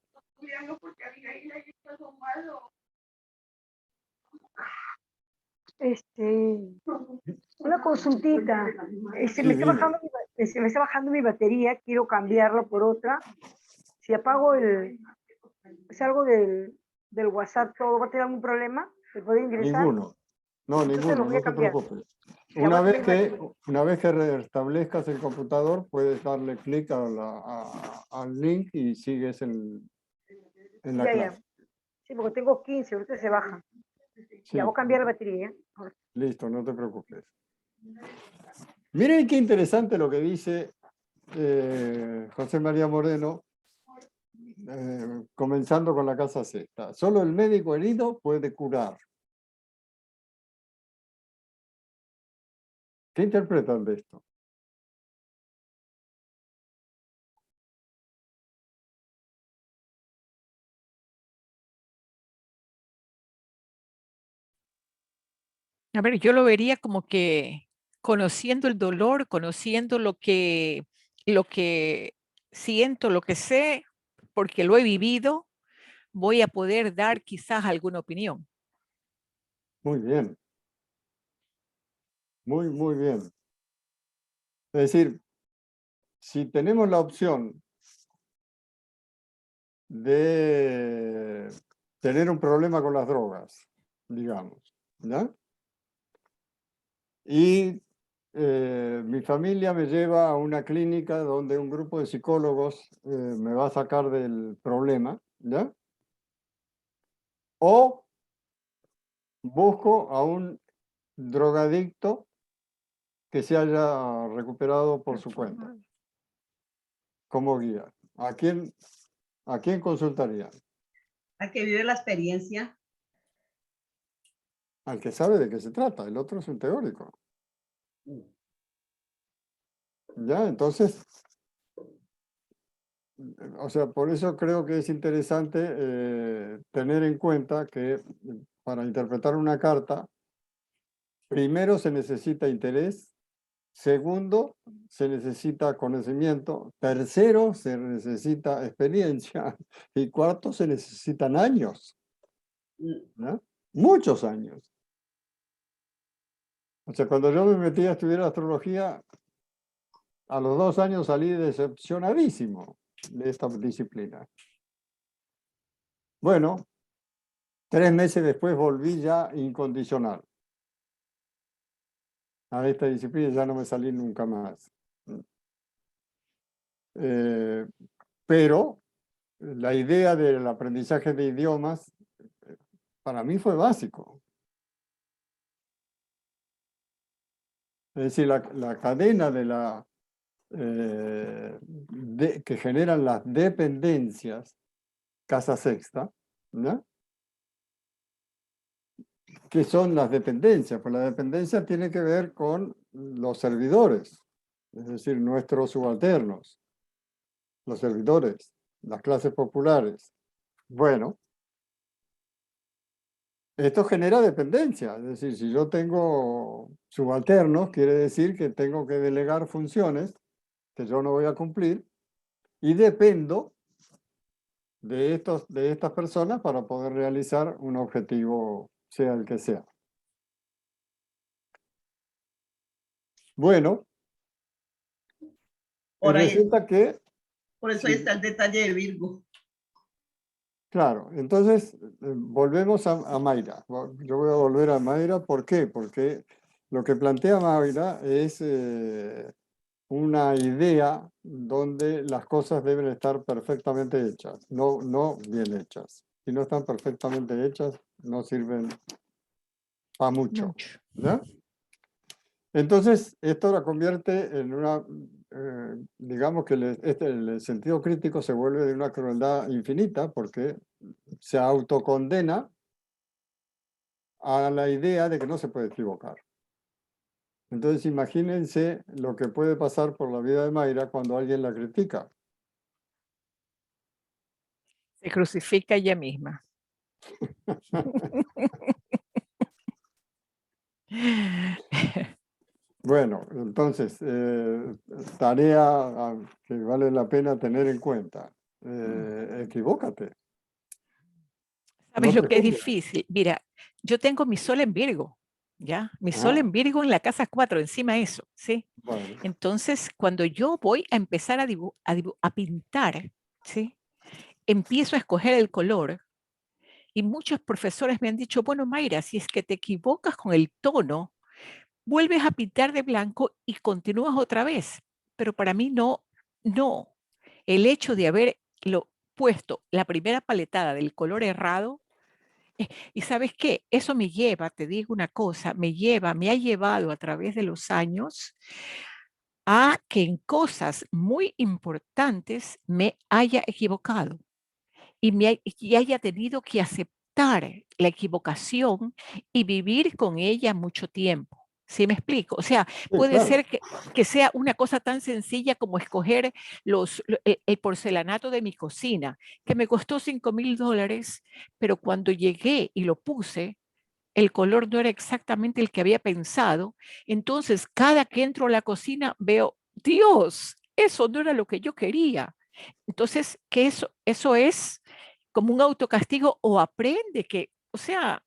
Una consultita. Sí, dime. Se me está bajando mi batería, quiero cambiarla por otra. Si apago salgo del WhatsApp, ¿todo va a tener algún problema? ¿Se puede ingresar? Ninguno. No, Entonces ninguno, lo voy a no te cambiar. preocupes. Ya voy a cambiar Una vez que restablezcas el computador, puedes darle clic al link y sigues en la clase. Sí, porque tengo 15, ahorita se baja. Sí. Ya voy a cambiar la batería. Listo, no te preocupes. Miren qué interesante lo que dice José María Moreno, comenzando con la casa sexta. Solo el médico herido puede curar. ¿Qué interpretan de esto? A ver, yo lo vería como que conociendo el dolor, conociendo lo que siento, lo que sé, porque lo he vivido, voy a poder dar quizás alguna opinión. Muy bien. Muy, muy bien. Es decir, si tenemos la opción de tener un problema con las drogas, digamos, ¿ya? Y mi familia me lleva a una clínica donde un grupo de psicólogos me va a sacar del problema, ¿ya? O busco a un drogadicto que se haya recuperado por su cuenta, como guía. ¿A quién consultaría? Al que vive la experiencia. Al que sabe de qué se trata, el otro es un teórico. ¿Ya? Entonces, o sea, por eso creo que es interesante tener en cuenta que para interpretar una carta, primero se necesita interés, segundo se necesita conocimiento, tercero se necesita experiencia y cuarto se necesitan años, ¿no? Muchos años. O sea, cuando yo me metí a estudiar astrología, a los 2 años salí decepcionadísimo de esta disciplina. Bueno, 3 meses después volví ya incondicional a esta disciplina y ya no me salí nunca más. Pero la idea del aprendizaje de idiomas para mí fue básico. Es decir, la cadena de la, que generan las dependencias, casa sexta, ¿no? ¿Qué son las dependencias? Pues la dependencia tiene que ver con los servidores, es decir, nuestros subalternos, los servidores, las clases populares. Bueno, esto genera dependencia, es decir, si yo tengo subalternos, quiere decir que tengo que delegar funciones que yo no voy a cumplir y dependo de estas personas para poder realizar un objetivo, sea el que sea. Bueno, Por ahí, resulta que, por eso ahí sí, está el detalle de Virgo. claro, entonces volvemos a Mayra. Yo voy a volver a Mayra, ¿por qué? Porque lo que plantea Mayra es una idea donde las cosas deben estar perfectamente hechas, no bien hechas. Si no están perfectamente hechas, no sirven para mucho, Mucho. ¿no? Entonces, esto la convierte en una, digamos que el sentido crítico se vuelve de una crueldad infinita porque se autocondena a la idea de que no se puede equivocar. Entonces, imagínense lo que puede pasar por la vida de Mayra cuando alguien la critica. Se crucifica ella misma. Bueno, entonces, tarea que vale la pena tener en cuenta. Equivócate. ¿Sabes No lo te que es juzgues. difícil? Mira, yo tengo mi sol en Virgo, ¿ya? Mi sol Ah, en Virgo en la casa 4, encima de eso, ¿sí? bueno, Entonces, cuando yo voy a empezar a pintar, ¿sí? Empiezo a escoger el color y muchos profesores me han dicho, bueno, Mayra, si es que te equivocas con el tono, vuelves a pintar de blanco y continúas otra vez. Pero para mí no. El hecho de haberlo puesto la primera paletada del color errado, y ¿sabes qué? Eso me lleva, te digo una cosa, me ha llevado a través de los años a que en cosas muy importantes me haya equivocado y haya tenido que aceptar la equivocación y vivir con ella mucho tiempo. ¿Sí me explico? O sea, sí, puede claro. ser que sea una cosa tan sencilla como escoger el porcelanato de mi cocina, que me costó $5,000, pero cuando llegué y lo puse, el color no era exactamente el que había pensado. Entonces, cada que entro a la cocina veo, Dios, eso no era lo que yo quería. Entonces, que eso es como un autocastigo o aprende que, o sea,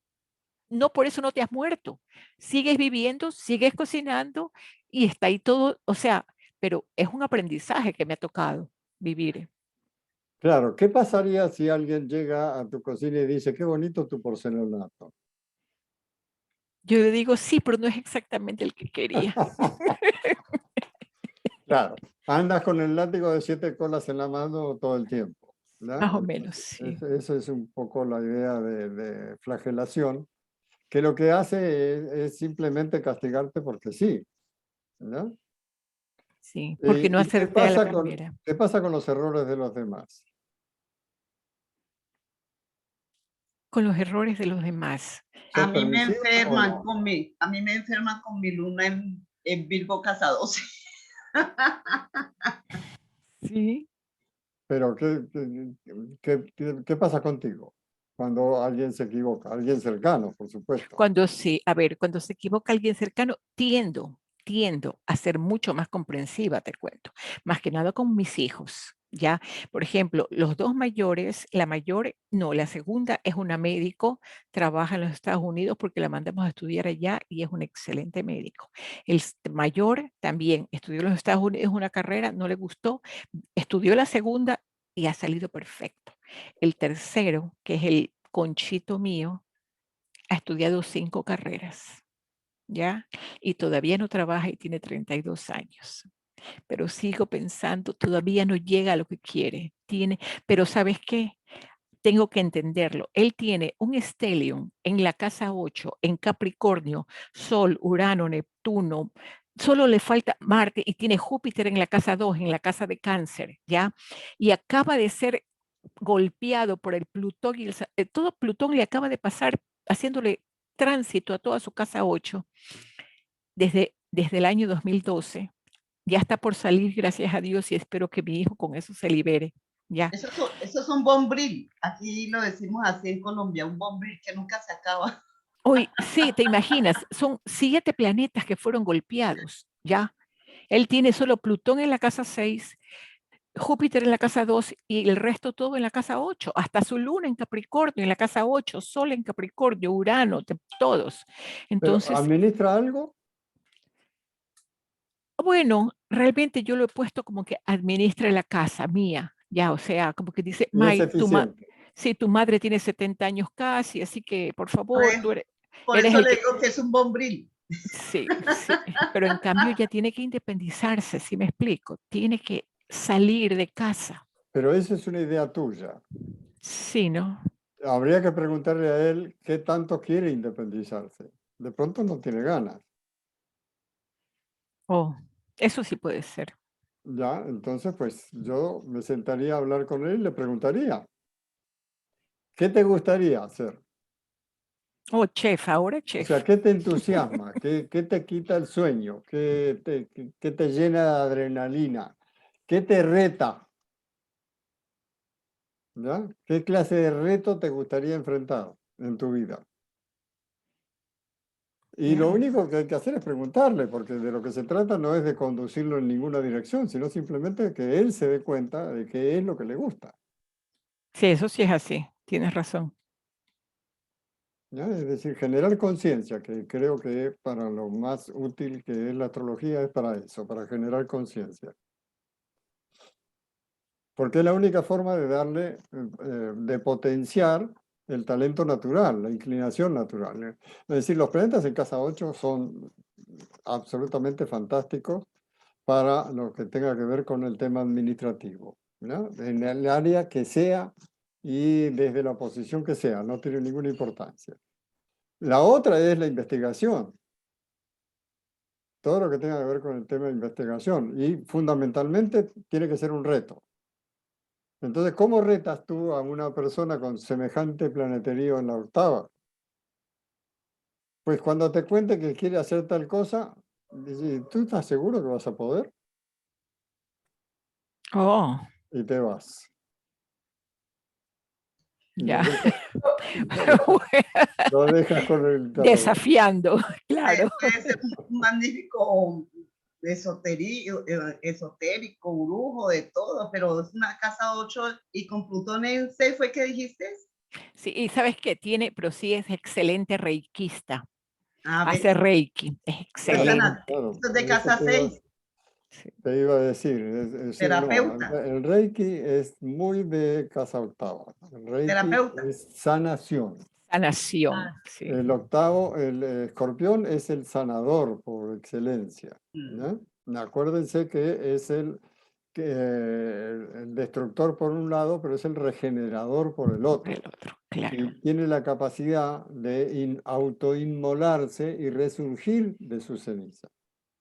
no por eso no te has muerto. Sigues viviendo, sigues cocinando y está ahí todo, o sea, pero es un aprendizaje que me ha tocado vivir. Claro, ¿qué pasaría si alguien llega a tu cocina y dice, qué bonito tu porcelanato? Yo le digo, sí, pero no es exactamente el que quería. Claro, andas con el látigo de 7 colas en la mano todo el tiempo, Más o ¿no? menos, sí. Esa es un poco la idea de flagelación, que lo que hace es simplemente castigarte porque sí, ¿no? Sí, porque no ¿Y qué acerté a la pasa primera. qué pasa con los errores de los demás? Con los errores de los demás. A ¿Sos mí me permisiva o enferman no? a mí me enferman con mi luna en Virgo casa 12. Sí. Pero ¿qué pasa contigo cuando alguien se equivoca? Alguien cercano, por supuesto. Cuando sí, a ver, cuando se equivoca alguien cercano, tiendo a ser mucho más comprensiva, te cuento, más que nada con mis hijos, ¿ya? Por ejemplo, los dos mayores, la mayor, no, la segunda es una médico, trabaja en los Estados Unidos porque la mandamos a estudiar allá y es un excelente médico. El mayor también estudió en los Estados Unidos una carrera, no le gustó, estudió la segunda y ha salido perfecto. El tercero, que es el conchito mío, ha estudiado 5 carreras, ¿ya? Y todavía no trabaja y tiene 32 años. Pero sigo pensando, todavía no llega a lo que quiere. Pero ¿sabes qué? Tengo que entenderlo. Él tiene un stellium en la casa 8, en Capricornio, Sol, Urano, Neptuno. Solo le falta Marte y tiene Júpiter en la casa 2, en la casa de Cáncer, ¿ya? Y acaba de ser golpeado por el Plutón y todo Plutón le acaba de pasar haciéndole tránsito a toda su casa 8 desde el año 2012. Ya está por salir, gracias a Dios, y espero que mi hijo con eso se libere. Ya. Eso es un bombril. Aquí lo decimos así en Colombia, un bombril que nunca se acaba. Hoy, sí, te imaginas, son 7 planetas que fueron golpeados, ¿ya? Él tiene solo Plutón en la casa 6, Júpiter en la casa 2 y el resto todo en la casa 8, hasta su luna en Capricornio en la casa 8, Sol en Capricornio, Urano, todos. ¿Pero Entonces, administra algo? bueno, realmente yo lo he puesto como que administra la casa mía, ya, o sea, como que dice, Y es May, eficiente. sí, tu madre tiene 70 años casi, así que por Por, favor, eso- tú eres, por eres eso el le que... digo que es un bombril. Sí, sí, pero en cambio ya tiene que independizarse, ¿sí me explico? Tiene que salir de casa. Pero esa es una idea tuya. Sí, ¿no? Habría que preguntarle a él qué tanto quiere independizarse. De pronto no tiene ganas. Oh, eso sí puede ser. Ya, entonces pues yo me sentaría a hablar con él y le preguntaría, ¿qué te gustaría hacer? Oh, chef, ahora O sea, chef. ¿qué te entusiasma? ¿Qué te quita el sueño? ¿Qué te llena de adrenalina? ¿Qué te reta? ¿Ya? ¿Qué clase de reto te gustaría enfrentar en tu vida? Y lo Ya. único que hay que hacer es preguntarle, porque de lo que se trata no es de conducirlo en ninguna dirección, sino simplemente que él se dé cuenta de qué es lo que le gusta. Sí, eso sí es así, tienes razón. ¿Ya? Es decir, generar conciencia, que creo que para lo más útil que es la astrología es para eso, para generar conciencia. Porque es la única forma de darle, de potenciar el talento natural, la inclinación natural. Es decir, los planetas en casa 8 son absolutamente fantásticos para lo que tenga que ver con el tema administrativo, ¿no? En el área que sea y desde la posición que sea, no tiene ninguna importancia. La otra es la investigación, todo lo que tenga que ver con el tema de investigación y fundamentalmente tiene que ser un reto. Entonces, ¿cómo retas tú a una persona con semejante planeterío en la octava? Pues cuando te cuente que quiere hacer tal cosa, dice, ¿tú estás seguro que vas a poder? Oh, Y te vas. Y ya. lo dejas con el interrogante. Desafiando, claro. Puede ser un magnífico esotérico, brujo, de todo, pero es una casa 8 y con Plutón en 6, ¿fue que dijiste? Sí, y sabes que tiene, pero sí es excelente reikista. A Hace ver, reiki, es Claro, excelente. claro. esto es de Eso casa 6, Sí. te iba a decir. No, terapeuta, el Reiki es muy de casa octava. El Reiki terapeuta. es sanación. Sanación, sí. El octavo, el escorpión es el sanador por excelencia, ¿no? Acuérdense que es el destructor por un lado, pero es el regenerador por el Por otro. el otro, claro, Y tiene la capacidad de autoinmolarse y resurgir de su ceniza,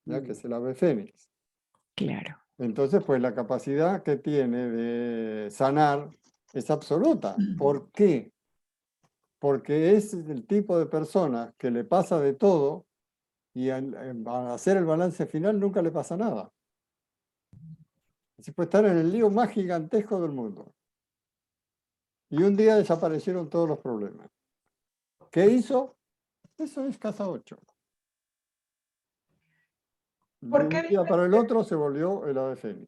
ya que es el ave fénix. claro. Entonces, pues la capacidad que tiene de sanar es absoluta. ¿Por qué? Porque es el tipo de persona que le pasa de todo y al hacer el balance final nunca le pasa nada. se puede estar en el lío más gigantesco del mundo. Y un día desaparecieron todos los problemas. ¿Qué hizo? Eso es casa 8. De ¿Por un qué día para el otro se volvió el ave fénix.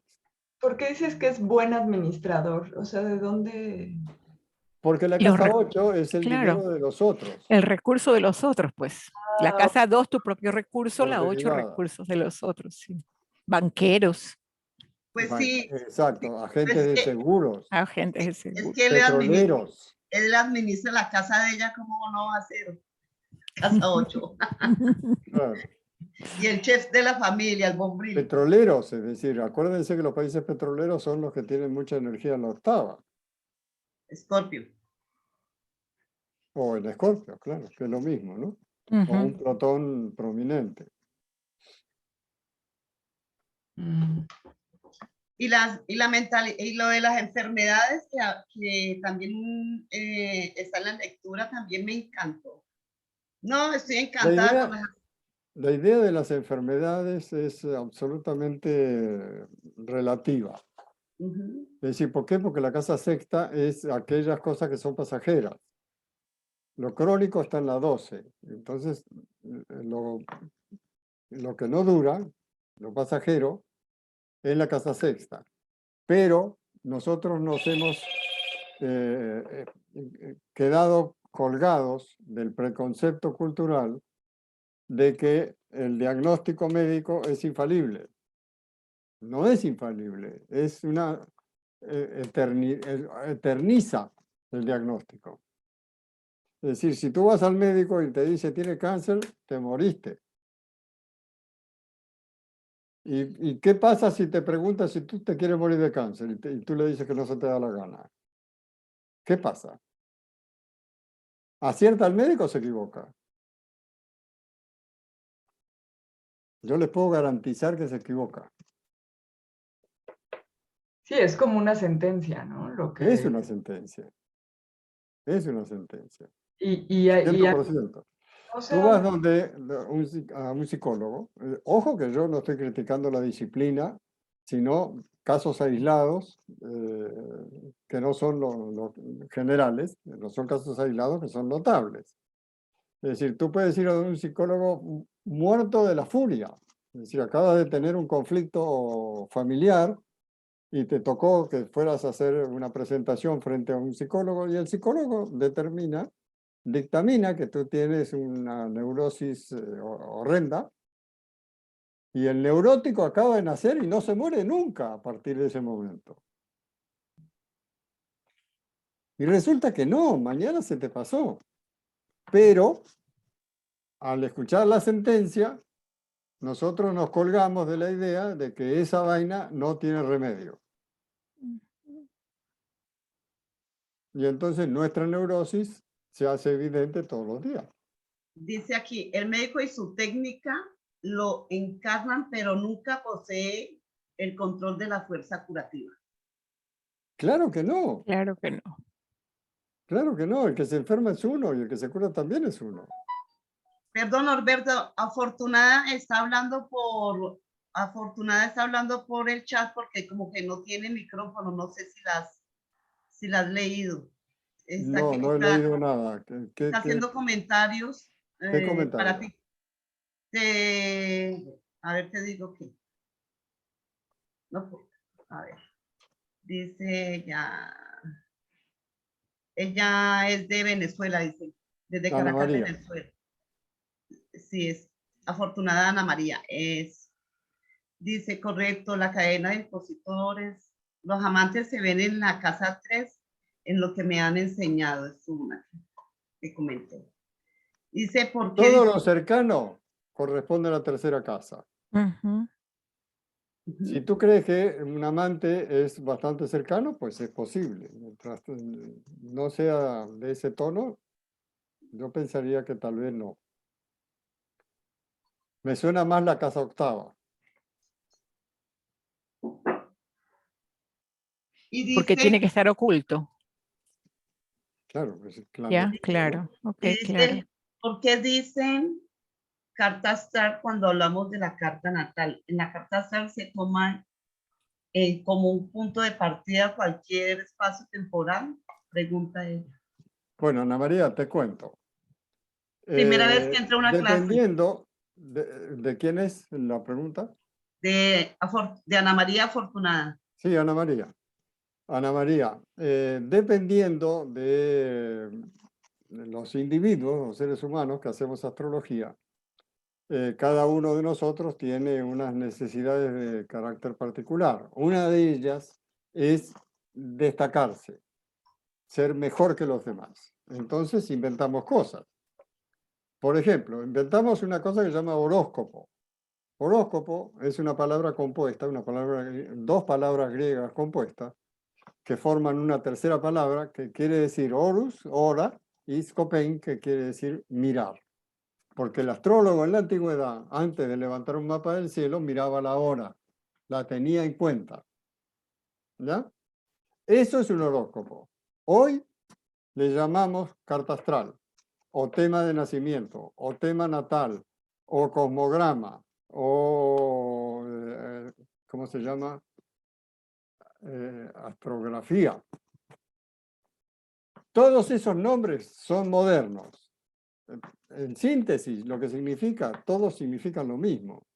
¿Por qué dices que es buen administrador? O sea, ¿de dónde? Porque la Los casa re- 8 es el claro. dinero de los otros, El recurso de los otros, pues. La Ah, casa 2, tu propio recurso, por la 8, derivada. recursos de los otros. Sí. Banqueros, Pues sí, Exacto, agentes pues de que- seguros, agentes de es seguro. que petroleros. él administra la casa de ella, ¿cómo no va a ser? Casa 8. Claro. Y el chef de la familia, el bombril. Petroleros, es decir, acuérdense que los países petroleros son los que tienen mucha energía en la octava, Escorpio. o en Escorpio, claro, que es lo mismo, ¿no? O un Ujú. Plutón prominente. mm, Y la mentalidad, y lo de las enfermedades que también está en la lectura, también me encantó. No, estoy encantada con La idea de las enfermedades es absolutamente relativa. Ujú. Es decir, ¿por qué? Porque la casa sexta es aquellas cosas que son pasajeras. Lo crónico está en la 12. Entonces, lo que no dura, lo pasajero, es la casa sexta. Pero nosotros nos hemos quedado colgados del preconcepto cultural de que el diagnóstico médico es infalible. No es infalible, es una eterniza el diagnóstico. Es decir, si tú vas al médico y te dice tiene cáncer, te moriste. ¿Y qué pasa si te preguntas si tú te quieres morir de cáncer y tú le dices que no se te da la gana? ¿Qué pasa? ¿Acierta el médico o se equivoca? Yo les puedo garantizar que se equivoca. sí, es como una sentencia, ¿no? Lo que, Es una sentencia. Es una sentencia. y 100%. o Tú sea, vas donde a un psicólogo. Ojo que yo no estoy criticando la disciplina, sino casos aislados que no son los generales, no son casos aislados que son notables. Es decir, tú puedes ir a un psicólogo muerto de la furia. Es decir, acabas de tener un conflicto familiar y te tocó que fueras a hacer una presentación frente a un psicólogo y el psicólogo dictamina que tú tienes una neurosis horrenda y el neurótico acaba de nacer y no se muere nunca a partir de ese momento. Y resulta que no, mañana se te pasó. Pero al escuchar la sentencia, nosotros nos colgamos de la idea de que esa vaina no tiene remedio. Y entonces nuestra neurosis se hace evidente todos los días. Dice aquí, el médico y su técnica lo encarnan, pero nunca posee el control de la fuerza curativa. Claro que no, Claro que no. claro que no. El que se enferma es uno y el que se cura también es uno. Perdón, Norberto, Afortunada está hablando por el chat porque como que no tiene micrófono, no sé si la has leído. No, no he leído nada. Está haciendo comentarios ¿Qué comentario? para ti. A ver, te digo que. No, a ver. Dice ella es de Venezuela, dice, desde Ana Caracas, María. Venezuela. Sí, es Afortunada Ana María. Dice, correcto, la cadena de expositores. Los amantes se ven en la casa 3, en lo que me han enseñado. Es una que comentó. Dice, ¿por qué? Todo lo cercano corresponde a la tercera casa. Ujú. Si tú crees que un amante es bastante cercano, pues es posible. Mientras no sea de ese tono, yo pensaría que tal vez no. Me suena más la casa octava. Y dice, Porque tiene que estar oculto. Claro, pues, Ya, clandestino, claro. Ok, y dice, claro. ¿por qué dicen carta astral cuando hablamos de la carta natal? En la carta astral se toman como un punto de partida cualquier espacio temporal? Pregunta ella. Bueno, Ana María, te cuento. Primera vez que entra a una clase. Dependiendo de quién es la pregunta. De Ana María Afortunada. Sí, Ana María. Ana María, dependiendo de los individuos, los seres humanos que hacemos astrología, cada uno de nosotros tiene unas necesidades de carácter particular. Una de ellas es destacarse, ser mejor que los demás. Entonces inventamos cosas. Por ejemplo, inventamos una cosa que se llama horóscopo. Horóscopo es una palabra compuesta, dos palabras griegas compuestas, que forman una tercera palabra que quiere decir horus, hora, y scopein, que quiere decir mirar. Porque el astrólogo en la antigüedad, antes de levantar un mapa del cielo, miraba la hora, la tenía en cuenta. ¿Ya? Eso es un horóscopo. Hoy le llamamos carta astral, o tema de nacimiento, o tema natal, o cosmograma, o, ¿cómo se llama? Astrografía. Todos esos nombres son modernos. En síntesis, lo que significa, todos significan lo mismo.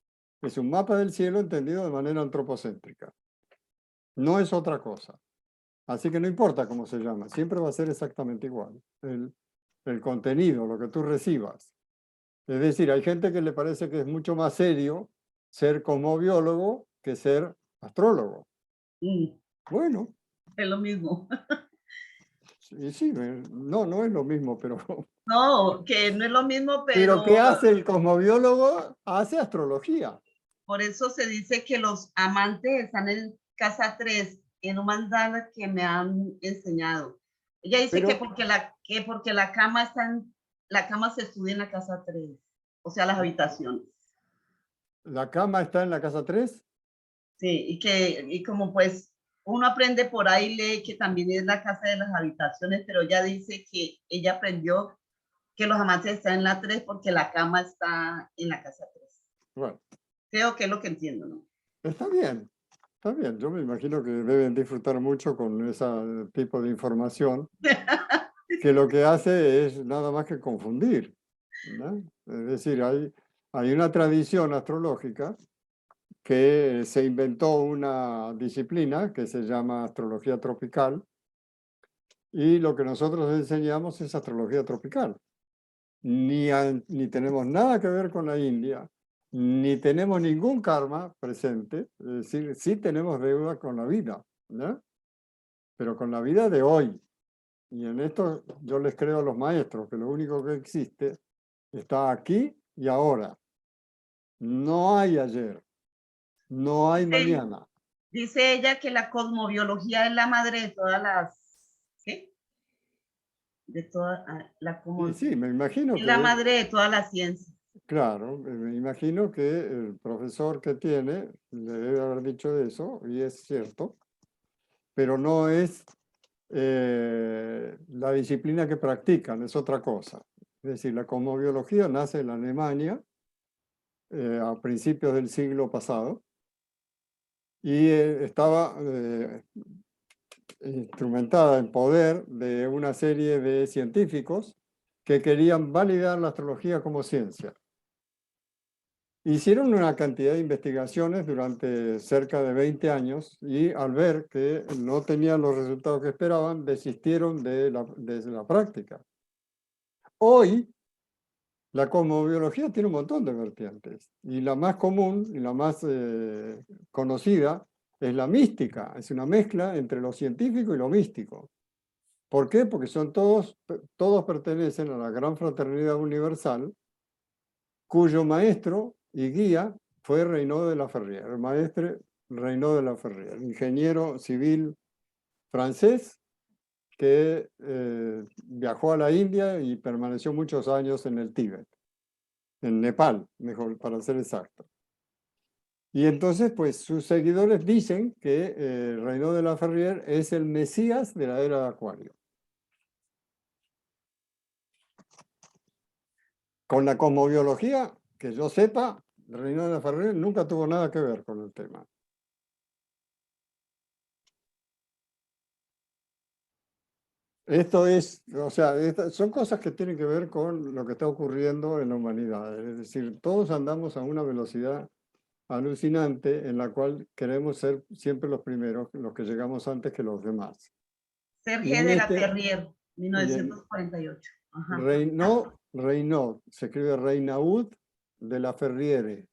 Es un mapa del cielo entendido de manera antropocéntrica. No es otra cosa. Así que no importa cómo se llama, siempre va a ser exactamente igual. El contenido, lo que tú recibas. Es decir, hay gente que le parece que es mucho más serio ser cosmobiólogo que ser astrólogo. Bueno. Es lo mismo. Sí, no es lo mismo, pero... No, que no es lo mismo, Pero ¿qué hace el cosmobiólogo? Hace astrología. Por eso se dice que los amantes están en casa 3, en un mandala que me han enseñado. Ella dice que porque la cama la cama se estudia en la casa 3, o sea, las habitaciones. ¿La cama está en la casa 3? Sí, y como pues uno aprende por ahí, lee que también es la casa de las habitaciones, pero ella dice que ella aprendió que los amantes están en la 3 porque la cama está en la casa 3. Bueno. Creo que es lo que entiendo, ¿no? Está bien. Yo me imagino que deben disfrutar mucho con ese tipo de información, que lo que hace es nada más que confundir, ¿no? Es decir, hay una tradición astrológica que se inventó una disciplina que se llama astrología tropical, y lo que nosotros enseñamos es astrología tropical. Ni tenemos nada que ver con la India, ni tenemos ningún karma presente, es decir, sí tenemos deuda con la vida, ¿no? Pero con la vida de hoy. Y en esto yo les creo a los maestros que lo único que existe está aquí y ahora. No hay ayer, no hay mañana. Dice ella que la cosmobiología es la madre de todas las... ¿Qué? De toda la cosmobiología. Sí, me imagino es la madre de todas las ciencias. Claro, me imagino que el profesor que tiene le debe haber dicho eso, y es cierto, pero no es la disciplina que practican, es otra cosa. Es decir, la cosmobiología nace en Alemania a principios del siglo pasado y estaba instrumentada en poder de una serie de científicos que querían validar la astrología como ciencia. Hicieron una cantidad de investigaciones durante cerca de 20 años y al ver que no tenían los resultados que esperaban, desistieron de la práctica. Hoy, la cosmobiología tiene un montón de vertientes y la más común y la más conocida es la mística. Es una mezcla entre lo científico y lo místico. ¿Por qué? Porque todos pertenecen a la gran fraternidad universal, cuyo maestro y guía fue Renaud de la Ferrière, el maestre Renaud de la Ferrière, ingeniero civil francés que viajó a la India y permaneció muchos años en el Tíbet, en Nepal, mejor para ser exacto. Y entonces, pues sus seguidores dicen que Renaud de la Ferrière es el Mesías de la era de Acuario. Con la cosmobiología, que yo sepa, Renaud de la Ferrière nunca tuvo nada que ver con el tema. Esto es, o sea, son cosas que tienen que ver con lo que está ocurriendo en la humanidad. Es decir, todos andamos a una velocidad alucinante en la cual queremos ser siempre los primeros, los que llegamos antes que los demás. Serge de la Terrier, 1948. Ajá. Reynaud, se escribe Reynaud de la Ferriere.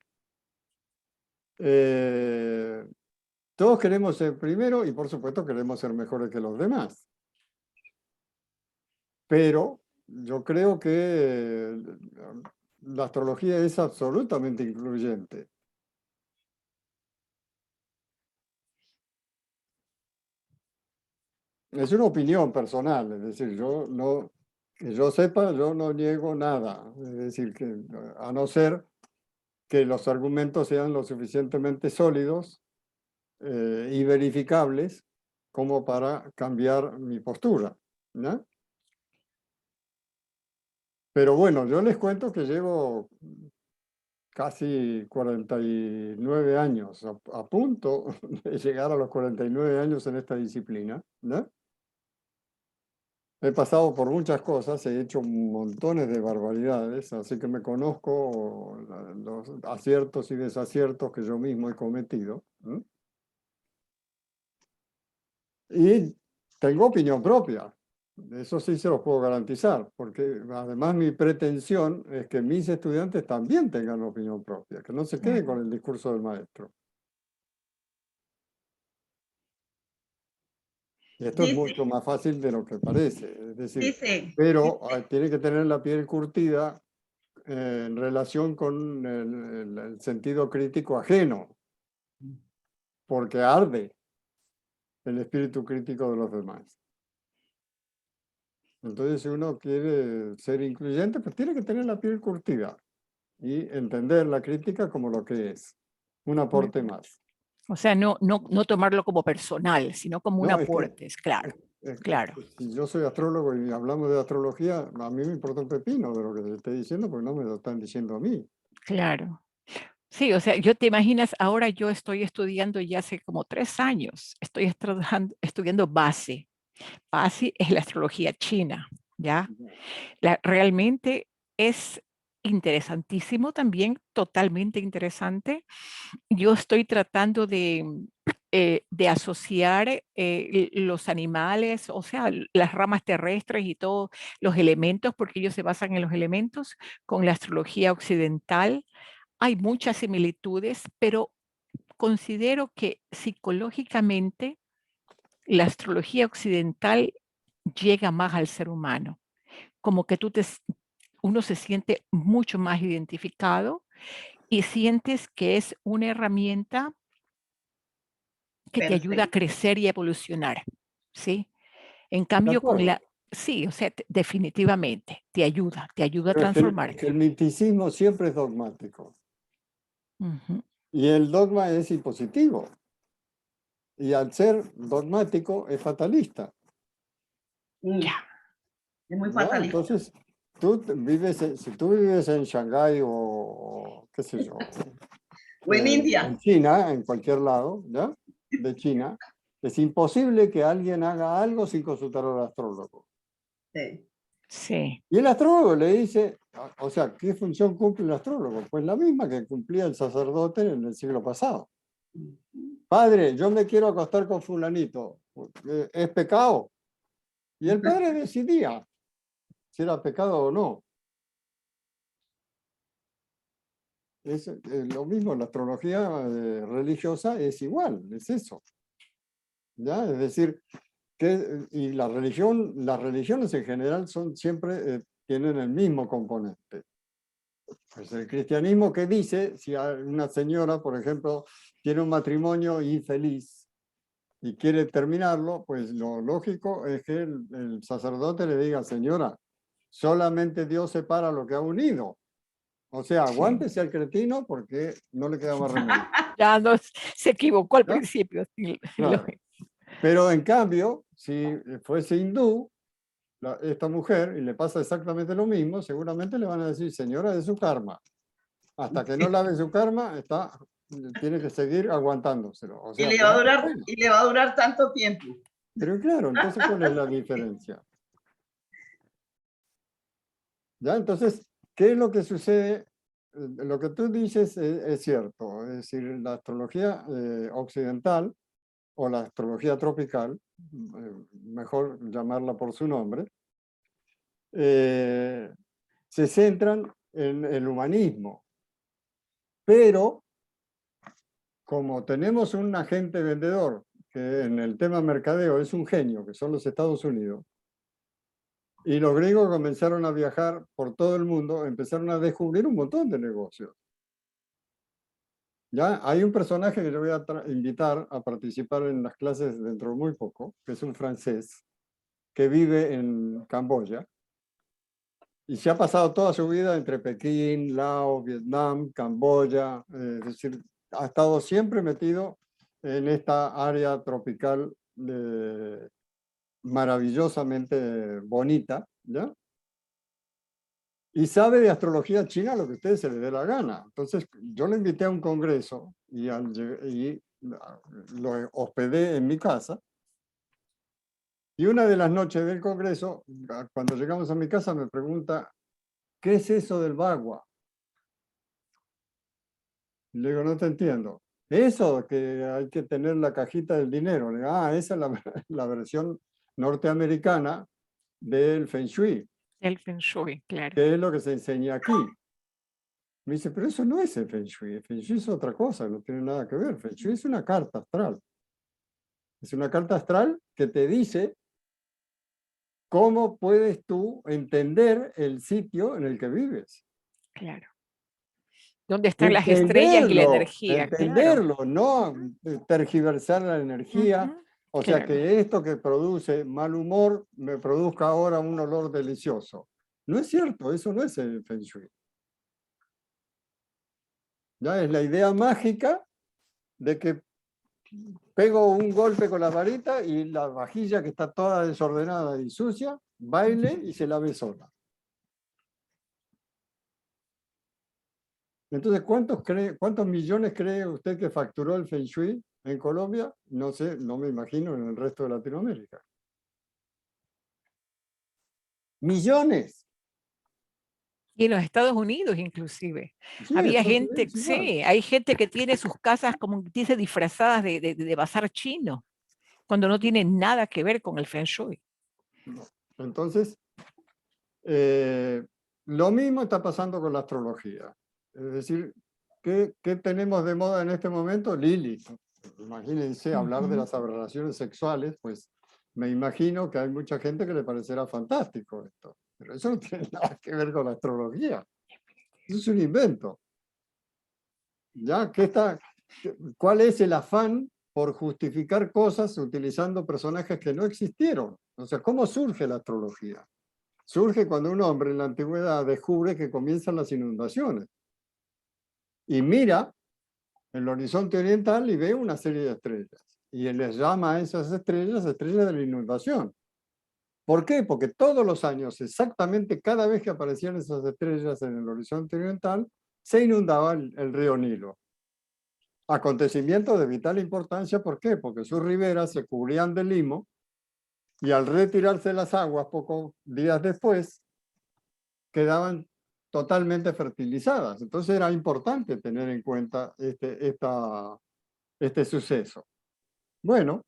Todos queremos ser primero y por supuesto queremos ser mejores que los demás. Pero yo creo que la astrología es absolutamente incluyente. Es una opinión personal, es decir, que yo sepa, yo no niego nada. Es decir, que a no ser que los argumentos sean lo suficientemente sólidos y verificables como para cambiar mi postura, ¿no? Pero bueno, yo les cuento que llevo casi 49 años, a punto de llegar a los 49 años en esta disciplina, ¿no? He pasado por muchas cosas, he hecho montones de barbaridades, así que me conozco los aciertos y desaciertos que yo mismo he cometido, ¿no? Y tengo opinión propia. Eso sí se los puedo garantizar, porque además mi pretensión es que mis estudiantes también tengan opinión propia, que no se queden con el discurso del maestro. Y esto es mucho más fácil de lo que parece, es decir, pero tiene que tener la piel curtida en relación con el sentido crítico ajeno, porque arde el espíritu crítico de los demás. Entonces, si uno quiere ser incluyente, pues tiene que tener la piel curtida y entender la crítica como lo que es, un aporte más. O sea, no tomarlo como personal, sino como un aporte, claro. Claro. Si yo soy astrólogo y hablamos de astrología, a mí me importa un pepino de lo que te estoy diciendo, porque no me lo están diciendo a mí. Claro. Sí, o sea, yo te imaginas, ahora yo estoy estudiando ya hace como 3 años, estoy estudiando base. Base es la astrología china, ¿ya? Realmente es interesantísimo también, totalmente interesante. Yo estoy tratando de asociar los animales, o sea, las ramas terrestres y todos los elementos, porque ellos se basan en los elementos, con la astrología occidental. Hay muchas similitudes, pero considero que psicológicamente la astrología occidental llega más al ser humano, como que uno se siente mucho más identificado y sientes que es una herramienta que te ayuda a crecer y evolucionar, ¿sí? En cambio, sí, o sea, definitivamente te ayuda a transformarte. Es que el misticismo siempre es dogmático. Y el dogma es impositivo. Y al ser dogmático es fatalista. Es muy fatalista. Entonces, si tú vives en Shanghái o qué sé yo, o en India, en China, en cualquier lado, ¿ya? De China, es imposible que alguien haga algo sin consultar al astrólogo. Sí. Y el astrólogo le dice, o sea, ¿qué función cumple el astrólogo? Pues la misma que cumplía el sacerdote en el siglo pasado. Padre, yo me quiero acostar con fulanito, ¿es pecado? Y el padre decidía si era pecado o no. Es lo mismo, la astrología religiosa es igual, es eso. ¿Ya? Es decir, y las religiones en general siempre tienen el mismo componente. Pues el cristianismo, ¿qué dice? Si una señora, por ejemplo, tiene un matrimonio infeliz y quiere terminarlo, pues lo lógico es que el sacerdote le diga, señora, solamente Dios separa lo que ha unido. O sea, aguántese al cretino porque no le queda más remedio. Ya no, se equivocó al principio. Claro. Pero en cambio, si fuese hindú, esta mujer, y le pasa exactamente lo mismo, seguramente le van a decir, señora, de su karma. Hasta que no lave su karma, tiene que seguir aguantándoselo. O sea, y le va a durar tanto tiempo. Pero claro, entonces, ¿cuál es la diferencia? ¿Ya? Entonces, ¿qué es lo que sucede? Lo que tú dices es cierto, es decir, la astrología occidental o la astrología tropical, mejor llamarla por su nombre, se centran en el humanismo, pero como tenemos un agente vendedor que en el tema mercadeo es un genio, que son los Estados Unidos, y los griegos comenzaron a viajar por todo el mundo, empezaron a descubrir un montón de negocios. Ya hay un personaje que yo voy a invitar a participar en las clases dentro de muy poco, que es un francés que vive en Camboya y se ha pasado toda su vida entre Pekín, Laos, Vietnam, Camboya, es decir, ha estado siempre metido en esta área tropical maravillosamente bonita, ¿ya? Y sabe de astrología china lo que a ustedes se les dé la gana. Entonces, yo lo invité a un congreso y lo hospedé en mi casa. Y una de las noches del congreso, cuando llegamos a mi casa, me pregunta, ¿qué es eso del bagua? Le digo, no te entiendo. Eso, que hay que tener la cajita del dinero. Le digo, esa es la versión norteamericana del Feng Shui, El Feng Shui, claro. que es lo que se enseña aquí. Me dice, pero eso no es el Feng Shui. El Feng Shui es otra cosa, no tiene nada que ver. El Feng Shui es una carta astral. Es una carta astral que te dice cómo puedes tú entender el sitio en el que vives. Claro. ¿Dónde están las estrellas y la energía? Claro. Entenderlo, no tergiversar la energía. O sea, claro. que esto que produce mal humor me produzca ahora un olor delicioso. No es cierto, eso no es el Feng Shui. Ya es la idea mágica de que pego un golpe con la varita y la vajilla que está toda desordenada y sucia, baile y se lave sola. Entonces, ¿cuántos millones cree usted que facturó el Feng Shui en Colombia? No sé, no me imagino en el resto de Latinoamérica. ¡Millones! Y en los Estados Unidos, inclusive. Sí, Había Estados gente, Unidos igual. sí, hay gente que tiene sus casas, como dice, disfrazadas de bazar chino, cuando no tiene nada que ver con el Feng Shui. Entonces, lo mismo está pasando con la astrología. Es decir, ¿qué tenemos de moda en este momento? Lilith. Imagínense hablar de las aberraciones sexuales, pues me imagino que hay mucha gente que le parecerá fantástico esto. Pero eso no tiene nada que ver con la astrología. Eso es un invento. ¿Ya? ¿Cuál es el afán por justificar cosas utilizando personajes que no existieron? O sea, ¿cómo surge la astrología? Surge cuando un hombre en la antigüedad descubre que comienzan las inundaciones. Y mira el horizonte oriental y ve una serie de estrellas. Y él les llama a esas estrellas estrellas de la inundación. ¿Por qué? Porque todos los años, exactamente cada vez que aparecían esas estrellas en el horizonte oriental, se inundaba el río Nilo. Acontecimiento de vital importancia, ¿por qué? Porque sus riberas se cubrían de limo y al retirarse las aguas pocos días después, quedaban totalmente fertilizadas. Entonces era importante tener en cuenta este suceso. Bueno,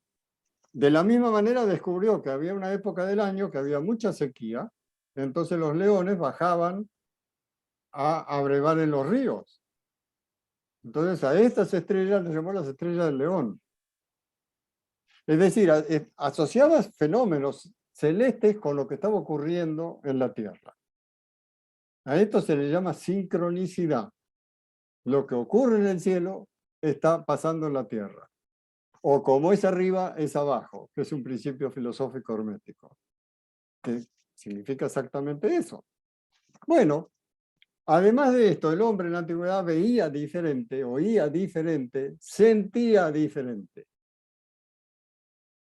de la misma manera descubrió que había una época del año que había mucha sequía, entonces los leones bajaban a abrevar en los ríos. Entonces a estas estrellas les llamó las estrellas del león. Es decir, asociadas fenómenos celestes con lo que estaba ocurriendo en la Tierra. A esto se le llama sincronicidad. Lo que ocurre en el cielo está pasando en la Tierra. O como es arriba, es abajo, que es un principio filosófico hermético. Que significa exactamente eso. Bueno, además de esto, el hombre en la antigüedad veía diferente, oía diferente, sentía diferente.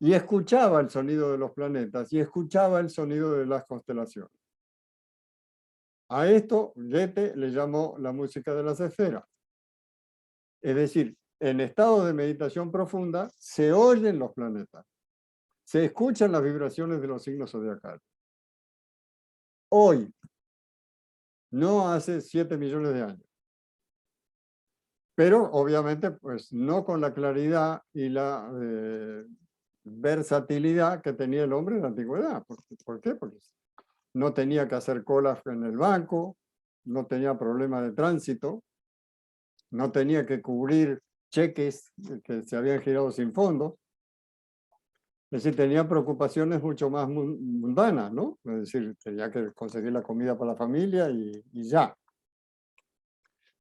Y escuchaba el sonido de los planetas y escuchaba el sonido de las constelaciones. A esto Goethe le llamó la música de las esferas. Es decir, en estado de meditación profunda se oyen los planetas, se escuchan las vibraciones de los signos zodiacales. Hoy, no hace 7 millones de años. Pero obviamente pues no con la claridad y la versatilidad que tenía el hombre en la antigüedad. ¿Por qué? Porque no tenía que hacer colas en el banco, no tenía problema de tránsito, no tenía que cubrir cheques que se habían girado sin fondos. Es decir, tenía preocupaciones mucho más mundanas, ¿no? Es decir, tenía que conseguir la comida para la familia y ya.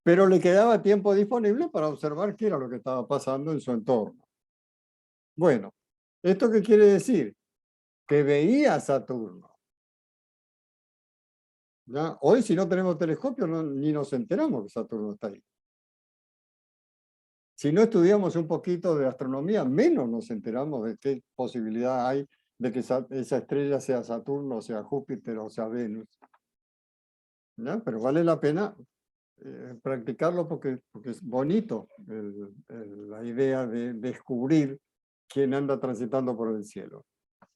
Pero le quedaba tiempo disponible para observar qué era lo que estaba pasando en su entorno. Bueno, ¿esto qué quiere decir? Que veía a Saturno. ¿Ya? Hoy, si no tenemos telescopio, ni nos enteramos que Saturno está ahí. Si no estudiamos un poquito de astronomía, menos nos enteramos de qué posibilidad hay de que esa estrella sea Saturno, o sea Júpiter, o sea Venus. ¿Ya? Pero vale la pena practicarlo porque es bonito la idea de descubrir quién anda transitando por el cielo.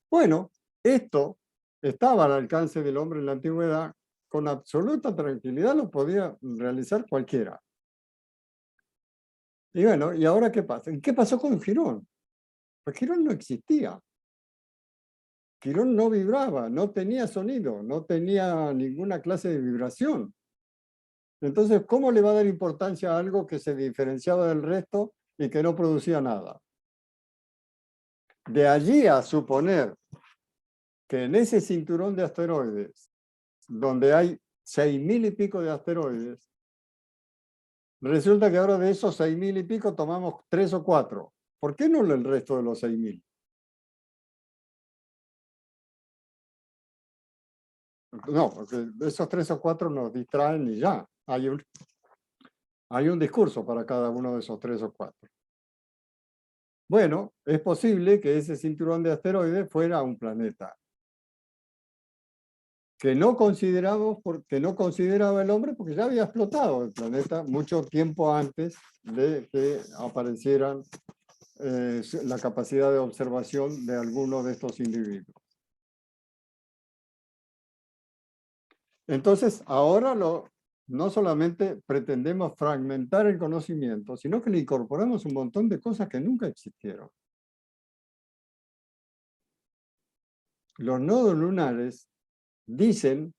Bueno, esto estaba al alcance del hombre en la antigüedad, con absoluta tranquilidad lo podía realizar cualquiera. Y bueno, ¿y ahora qué pasa? ¿Qué pasó con Quirón? Pues Quirón no existía. Quirón no vibraba, no tenía sonido, no tenía ninguna clase de vibración. Entonces, ¿cómo le va a dar importancia a algo que se diferenciaba del resto y que no producía nada? De allí a suponer que en ese cinturón de asteroides, donde hay 6.000 y pico de asteroides, resulta que ahora de esos 6.000 y pico tomamos 3 o 4. ¿Por qué no el resto de los 6.000? No, porque esos 3 o 4 nos distraen y ya. Hay un discurso para cada uno de esos 3 o 4. Bueno, es posible que ese cinturón de asteroides fuera un planeta que no consideraba el hombre porque ya había explotado el planeta mucho tiempo antes de que aparecieran la capacidad de observación de alguno de estos individuos. Entonces, ahora no solamente pretendemos fragmentar el conocimiento, sino que le incorporamos un montón de cosas que nunca existieron. Los nodos lunares dicen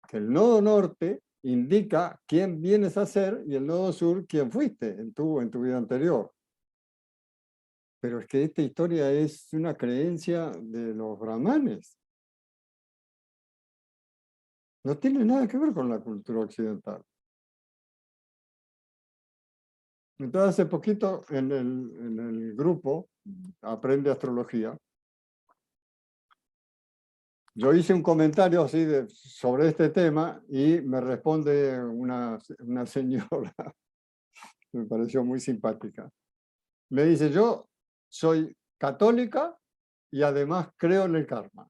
que el nodo norte indica quién vienes a ser y el nodo sur quién fuiste en tu vida anterior. Pero es que esta historia es una creencia de los brahmanes. No tiene nada que ver con la cultura occidental. Entonces, hace poquito en el grupo Aprende Astrología, yo hice un comentario así sobre este tema y me responde una señora, me pareció muy simpática. Me dice, yo soy católica y además creo en el karma.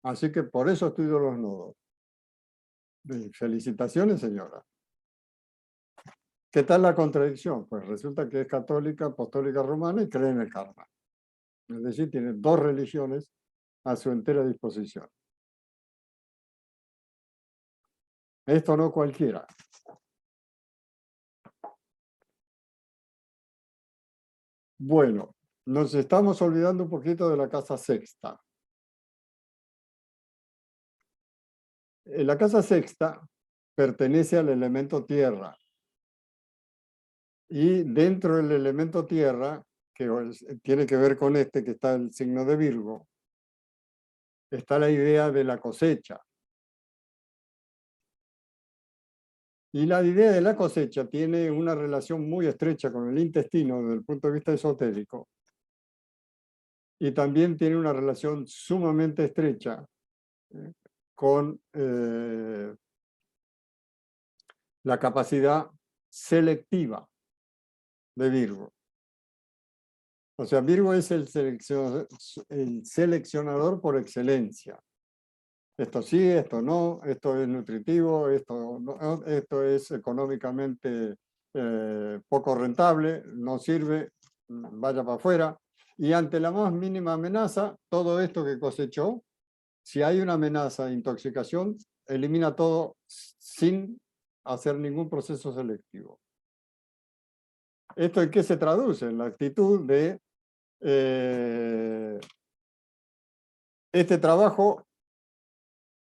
Así que por eso estudio los nodos. Felicitaciones, señora. ¿Qué tal la contradicción? Pues resulta que es católica, apostólica romana y cree en el karma. Es decir, tiene 2 religiones a su entera disposición. Esto no cualquiera. Bueno, nos estamos olvidando un poquito de la casa sexta. La casa sexta pertenece al elemento tierra. Y dentro del elemento tierra, que tiene que ver con que está el signo de Virgo, está la idea de la cosecha. Y la idea de la cosecha tiene una relación muy estrecha con el intestino desde el punto de vista esotérico. Y también tiene una relación sumamente estrecha con la capacidad selectiva de Virgo. O sea, Virgo es el seleccionador por excelencia. Esto sí, esto no, esto es nutritivo, esto, no, esto es económicamente poco rentable, no sirve, vaya para afuera. Y ante la más mínima amenaza, todo esto que cosechó, si hay una amenaza de intoxicación, elimina todo sin hacer ningún proceso selectivo. ¿Esto en qué se traduce? En la actitud de este trabajo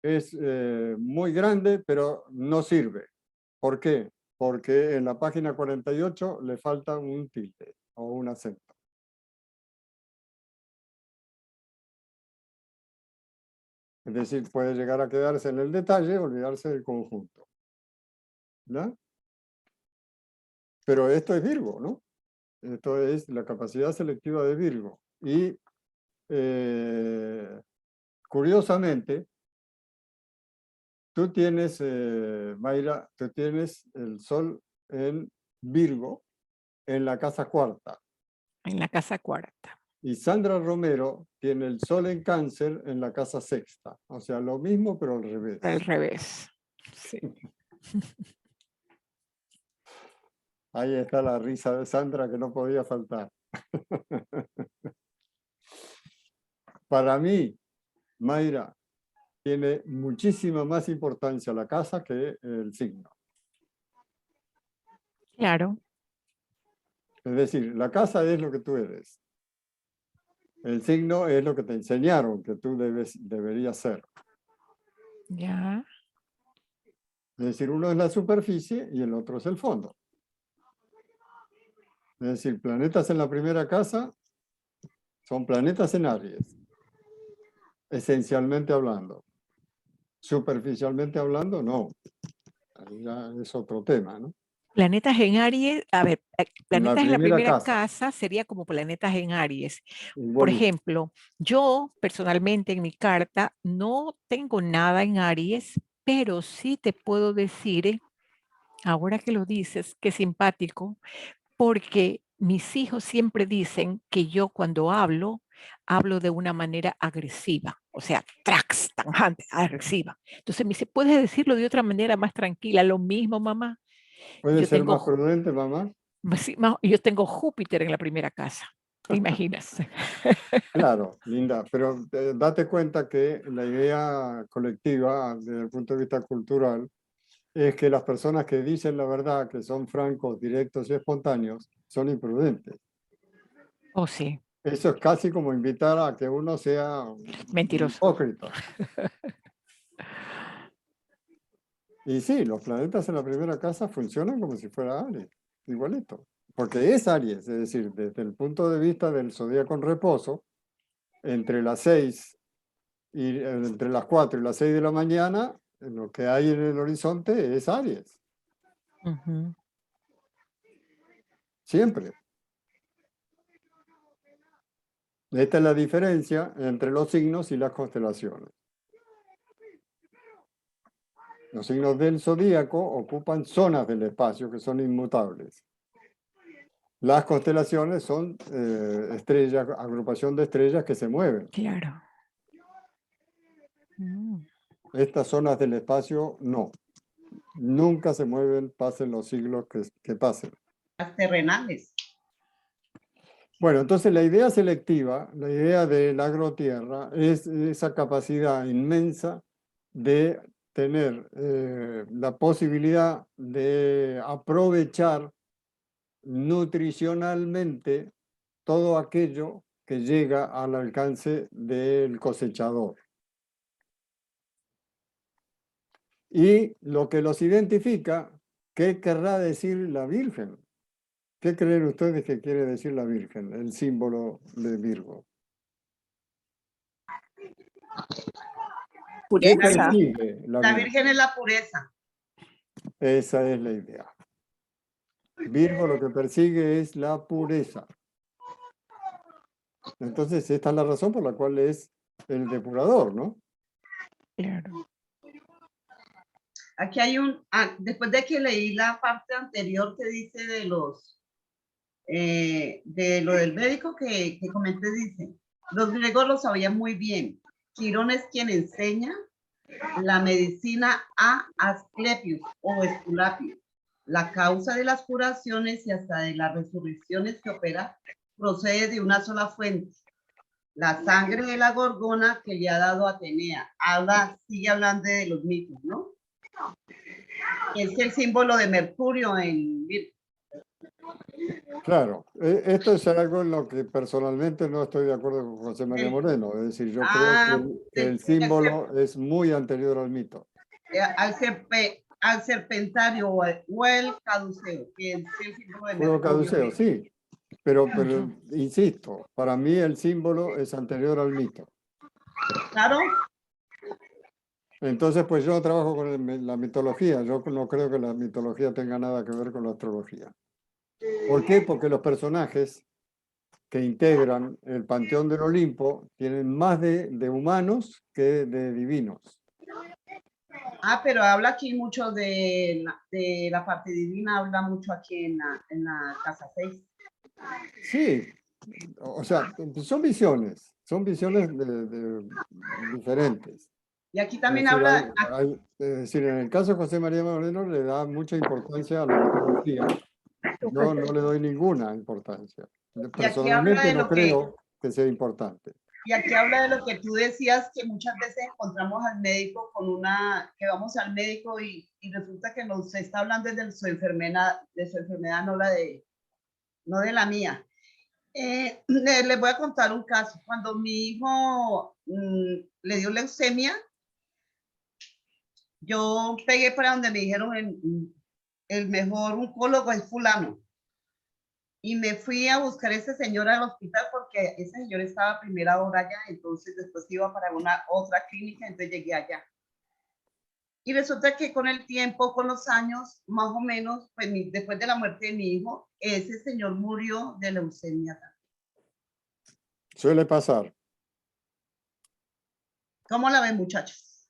es muy grande, pero no sirve. ¿Por qué? Porque en la página 48 le falta un tilde o un acento. Es decir, puede llegar a quedarse en el detalle, olvidarse del conjunto. ¿No? Pero esto es Virgo, ¿no? Esto es la capacidad selectiva de Virgo. Y curiosamente, tú tienes, Mayra, tú tienes el Sol en Virgo en la casa cuarta. En la casa cuarta. Y Sandra Romero tiene el Sol en Cáncer en la casa sexta. O sea, lo mismo, pero al revés. Al revés. Sí. Ahí está la risa de Sandra que no podía faltar. Para mí, Mayra, tiene muchísima más importancia la casa que el signo. Claro. Es decir, la casa es lo que tú eres. El signo es lo que te enseñaron que tú deberías ser. Ya. Es decir, uno es la superficie y el otro es el fondo. Es decir, planetas en la primera casa son planetas en Aries, esencialmente hablando. Superficialmente hablando, no. Ahí ya es otro tema, ¿no? Planetas en Aries, a ver, planetas en la primera casa. casa sería como planetas en Aries. Por Igualito. ejemplo, yo personalmente en mi carta no tengo nada en Aries, pero sí te puedo decir, ahora que lo dices, qué simpático, porque mis hijos siempre dicen que yo cuando hablo de una manera agresiva, o sea, trax, tajante, agresiva. Entonces me dice, ¿puedes decirlo de otra manera más tranquila? Lo mismo, mamá. ¿Puede Yo ser tengo más prudente, mamá? Sí, yo tengo Júpiter en la primera casa, ¿te imaginas? Claro, linda, pero date cuenta que la idea colectiva, desde el punto de vista cultural, es que las personas que dicen la verdad, que son francos, directos y espontáneos, son imprudentes. Oh, sí, Eso es casi como invitar a que uno sea un mentiroso. hipócrita. Y sí, los planetas en la primera casa funcionan como si fuera Aries, igualito. Porque es Aries, es decir, desde el punto de vista del zodíaco en reposo, entre las 6 y entre las 4 y las 6 de la mañana, lo que hay en el horizonte es Aries. Ujú. Siempre. Esta es la diferencia entre los signos y las constelaciones. Los signos del zodíaco ocupan zonas del espacio que son inmutables. Las constelaciones son estrellas, agrupación de estrellas que se mueven. Claro. Mm. Estas zonas del espacio no. Nunca se mueven, pasen los siglos que pasen. Las terrenales. Bueno, entonces la idea selectiva, la idea del agrotierra, es esa capacidad inmensa de tener la posibilidad de aprovechar nutricionalmente todo aquello que llega al alcance del cosechador. Y lo que los identifica, ¿qué querrá decir la Virgen? ¿Qué creen ustedes que quiere decir la Virgen, el símbolo de Virgo? ¿Qué Pureza. persigue la La Virgen? Virgen es la pureza. Esa es la idea. Virgo lo que persigue es la pureza. Entonces, esta es la razón por la cual es el depurador, ¿no? Claro. Aquí hay después de que leí la parte anterior que dice de lo del médico que comenté, dice, los griegos lo sabían muy bien. Quirón es quien enseña la medicina a Asclepius o Esculapius. La causa de las curaciones y hasta de las resurrecciones que opera procede de una sola fuente, la sangre de la gorgona que le ha dado Atenea. Sigue hablando de los mitos, ¿no? Es el símbolo de Mercurio en Virgo. Claro, esto es algo en lo que personalmente no estoy de acuerdo con José María Moreno. Es decir, yo creo que el símbolo es muy anterior al mito. Al serpentario o el caduceo, que es el símbolo de Fuego Mercurio. caduceo, sí, pero insisto, para mí el símbolo es anterior al mito. Claro, Entonces, pues yo trabajo con la mitología. Yo no creo que la mitología tenga nada que ver con la astrología. ¿Por qué? Porque los personajes que integran el panteón del Olimpo tienen más de humanos que de divinos. pero habla aquí mucho de la parte divina, habla mucho aquí en la casa 6. Sí, o sea, son visiones diferentes. Y aquí Es también decir, habla, es decir, en el caso de José María Moreno le da mucha importancia a la mitología. Yo no le doy ninguna importancia. y aquí habla Personalmente de no lo que, creo que sea importante. y aquí habla de lo que tú decías, que muchas veces encontramos al médico que vamos al médico y resulta que nos está hablando de su enfermedad, no de la mía. Les voy a contar un caso. Cuando mi hijo le dio leucemia, yo pegué para donde me dijeron el mejor oncólogo es fulano. Y me fui a buscar a ese señor al hospital porque ese señor estaba a primera hora allá, entonces después iba para otra clínica, entonces llegué allá. Y resulta que con el tiempo, con los años, más o menos, pues después de la muerte de mi hijo, ese señor murió de leucemia. Suele pasar. ¿Cómo la ven, muchachos?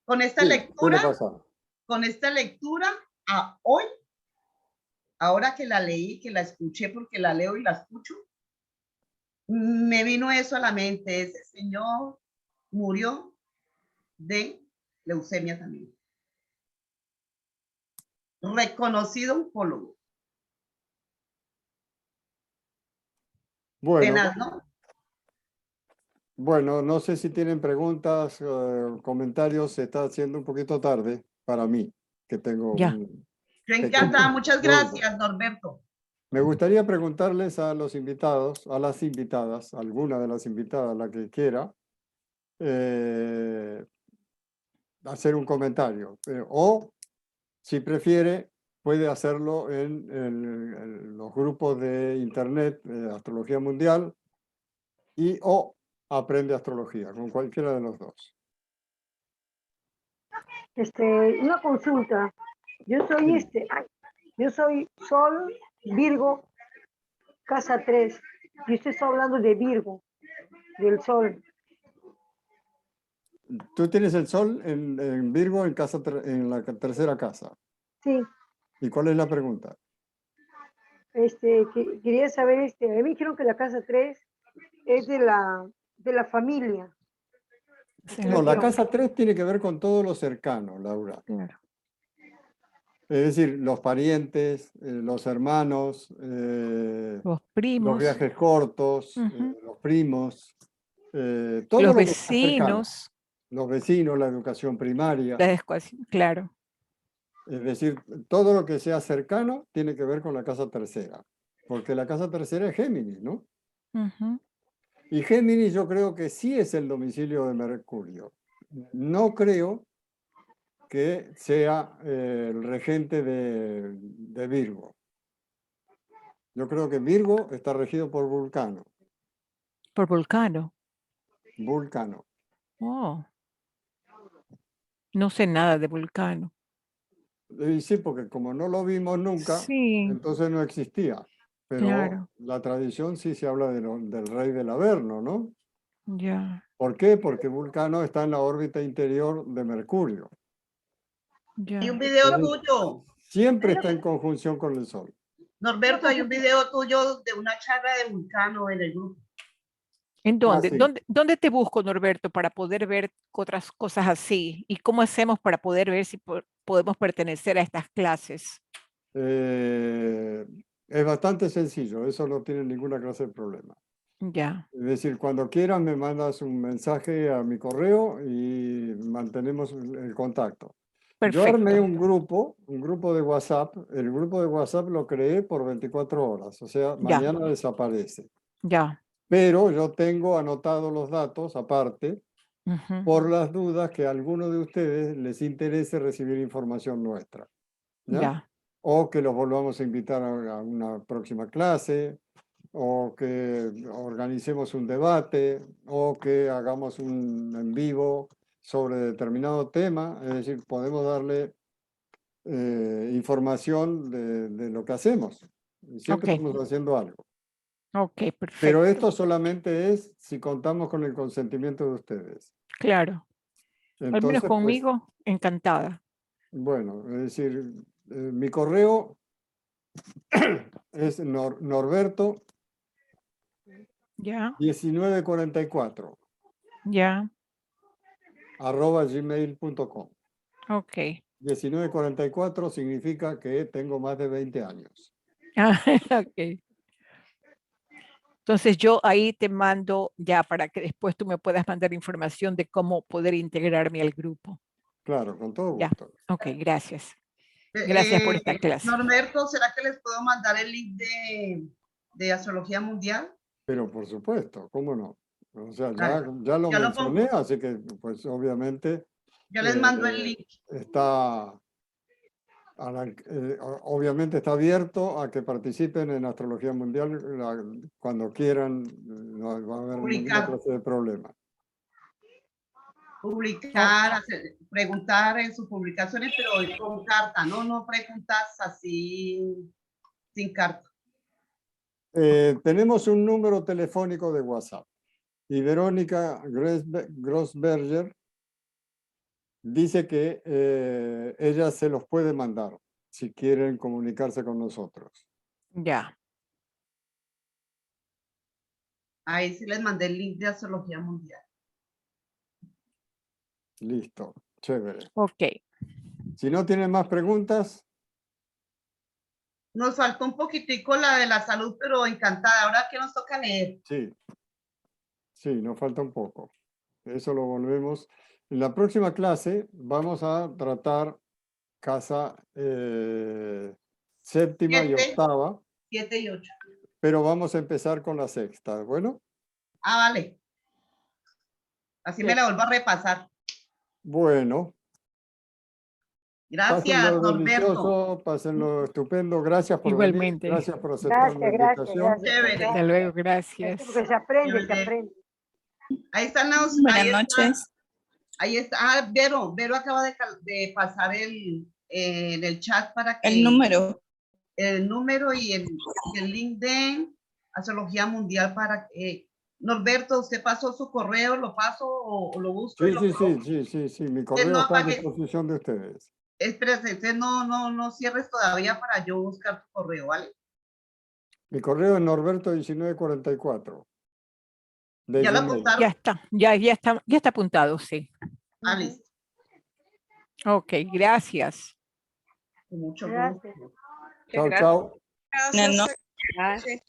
Con esta Sí, lectura, suele pasar. con esta lectura, a hoy, ahora que la leí, que la escuché porque la leo y la escucho, me vino eso a la mente. Ese señor murió de leucemia también. Reconocido oncólogo. Bueno, Penal, ¿no? bueno, no sé si tienen preguntas, comentarios. Se está haciendo un poquito tarde para mí, que tengo Ya. Yo encantada. Muchas gracias, Norberto. Me gustaría preguntarles a los invitados, a las invitadas, alguna de las invitadas, la que quiera, hacer un comentario. O, si prefiere, puede hacerlo en los grupos de Internet, Astrología Mundial, o Aprende Astrología, con cualquiera de los dos. Una consulta. Yo soy Sol, Virgo, casa 3. Y usted está hablando de Virgo, del Sol. Tú tienes el Sol en Virgo en la tercera casa. Sí. ¿Y cuál es la pregunta? Quería saber, a mí me dijeron que la casa 3 es de la familia. No, la casa 3 tiene que ver con todo lo cercano, Laura. Claro. Es decir, los parientes, los hermanos, Los primos. los viajes cortos, los primos, todo los lo que está cercano. vecinos. Los vecinos, la educación primaria. Claro. Es decir, todo lo que sea cercano tiene que ver con la casa tercera. Porque la casa tercera es Géminis, ¿no? Y Géminis yo creo que sí es el domicilio de Mercurio. No creo que sea el regente de Virgo. Yo creo que Virgo está regido por Vulcano. Por Vulcano. Vulcano. Oh. No sé nada de Vulcano. Y sí, porque como no lo vimos nunca, Sí, entonces no existía. Pero claro. la tradición sí se habla del rey del Averno, ¿no? Ya. ¿Por qué? Porque Vulcano está en la órbita interior de Mercurio. Ya. Hay un video tuyo. Siempre está en conjunción con el Sol. Norberto, hay un video tuyo de una charla de Vulcano en el grupo. ¿En dónde? sí. ¿Dónde te busco, Norberto, para poder ver otras cosas así? ¿Y cómo hacemos para poder ver si podemos pertenecer a estas clases? Es bastante sencillo, eso no tiene ninguna clase de problema. Ya, Es decir, cuando quieras me mandas un mensaje a mi correo y mantenemos el contacto. Yo armé perfecto. un grupo de WhatsApp. El grupo de WhatsApp lo creé por 24 horas, o sea, Ya. mañana desaparece. Ya. Pero yo tengo anotados los datos aparte Ujú. por las dudas que a alguno de ustedes les interese recibir información nuestra, ¿ya? Ya. O que los volvamos a invitar a una próxima clase, o que organicemos un debate, o que hagamos un en vivo sobre determinado tema. Es decir, podemos darle información de lo que hacemos. Siempre Ok. estamos haciendo algo. Ok, Pero perfecto. esto solamente es si contamos con el consentimiento de ustedes. Claro. Al menos Entonces, pues, conmigo, encantada. bueno, es decir, mi correo es norberto Ya. 1944 Ya. @gmail.com. Ok. 1944 significa que tengo más de 20 años. Ah, ok. Entonces yo ahí te mando ya para que después tú me puedas mandar información de cómo poder integrarme al grupo. Claro, con todo Ya. gusto. Ok, gracias. Gracias por esta clase. Norberto, ¿será que les puedo mandar el link de Astrología Mundial? Pero por supuesto, ¿cómo no? O sea, Dale. ya lo Ya lo mencioné, pongo. así que pues obviamente Ya les mando el link. está, obviamente está abierto a que participen en Astrología Mundial cuando quieran, no va a haber ninguna Publicar. clase de problema. Publicar, preguntar en sus publicaciones, pero con carta, no preguntas así sin carta. Tenemos un número telefónico de WhatsApp y Verónica Grossberger dice que ella se los puede mandar si quieren comunicarse con nosotros. Ya. Ahí sí les mandé el link de Astrología Mundial. Listo, chévere. Ok. Si no tienen más preguntas, Nos faltó un poquitico la de la salud, pero encantada. Ahora, ¿qué nos toca leer? sí, nos falta un poco. Eso lo volvemos. En la próxima clase vamos a tratar casa séptima y 7, octava, 7 y 8. pero vamos a empezar con la sexta. Bueno, Ah, vale. Así me la vuelvo a repasar. bueno. Gracias, Pásenlo Norberto. delicioso, pásenlo estupendo. Gracias por venir. Igualmente. Gracias por aceptar la invitación. Gracias. Chévere. Hasta luego, gracias. Porque se aprende, se Chévere. aprende. Ahí están los. Buenas noches. Ahí está. Ah, Vero acaba de pasar en el chat para que El número. el número y el link de Astrología Mundial para que Norberto, ¿usted pasó su correo? ¿Lo paso o lo busco? Sí, y lo sí, coloco? sí. Mi correo no está a apague. disposición de ustedes. Espérate, usted no cierres todavía para yo buscar tu correo, ¿vale? Mi correo es norberto1944. de ¿Ya lo Gmail. apuntaron? Ya está, ya está apuntado, sí. Ah, listo. Ok, gracias. Con mucho Gracias. gusto. Chao, chao. Buenas noches.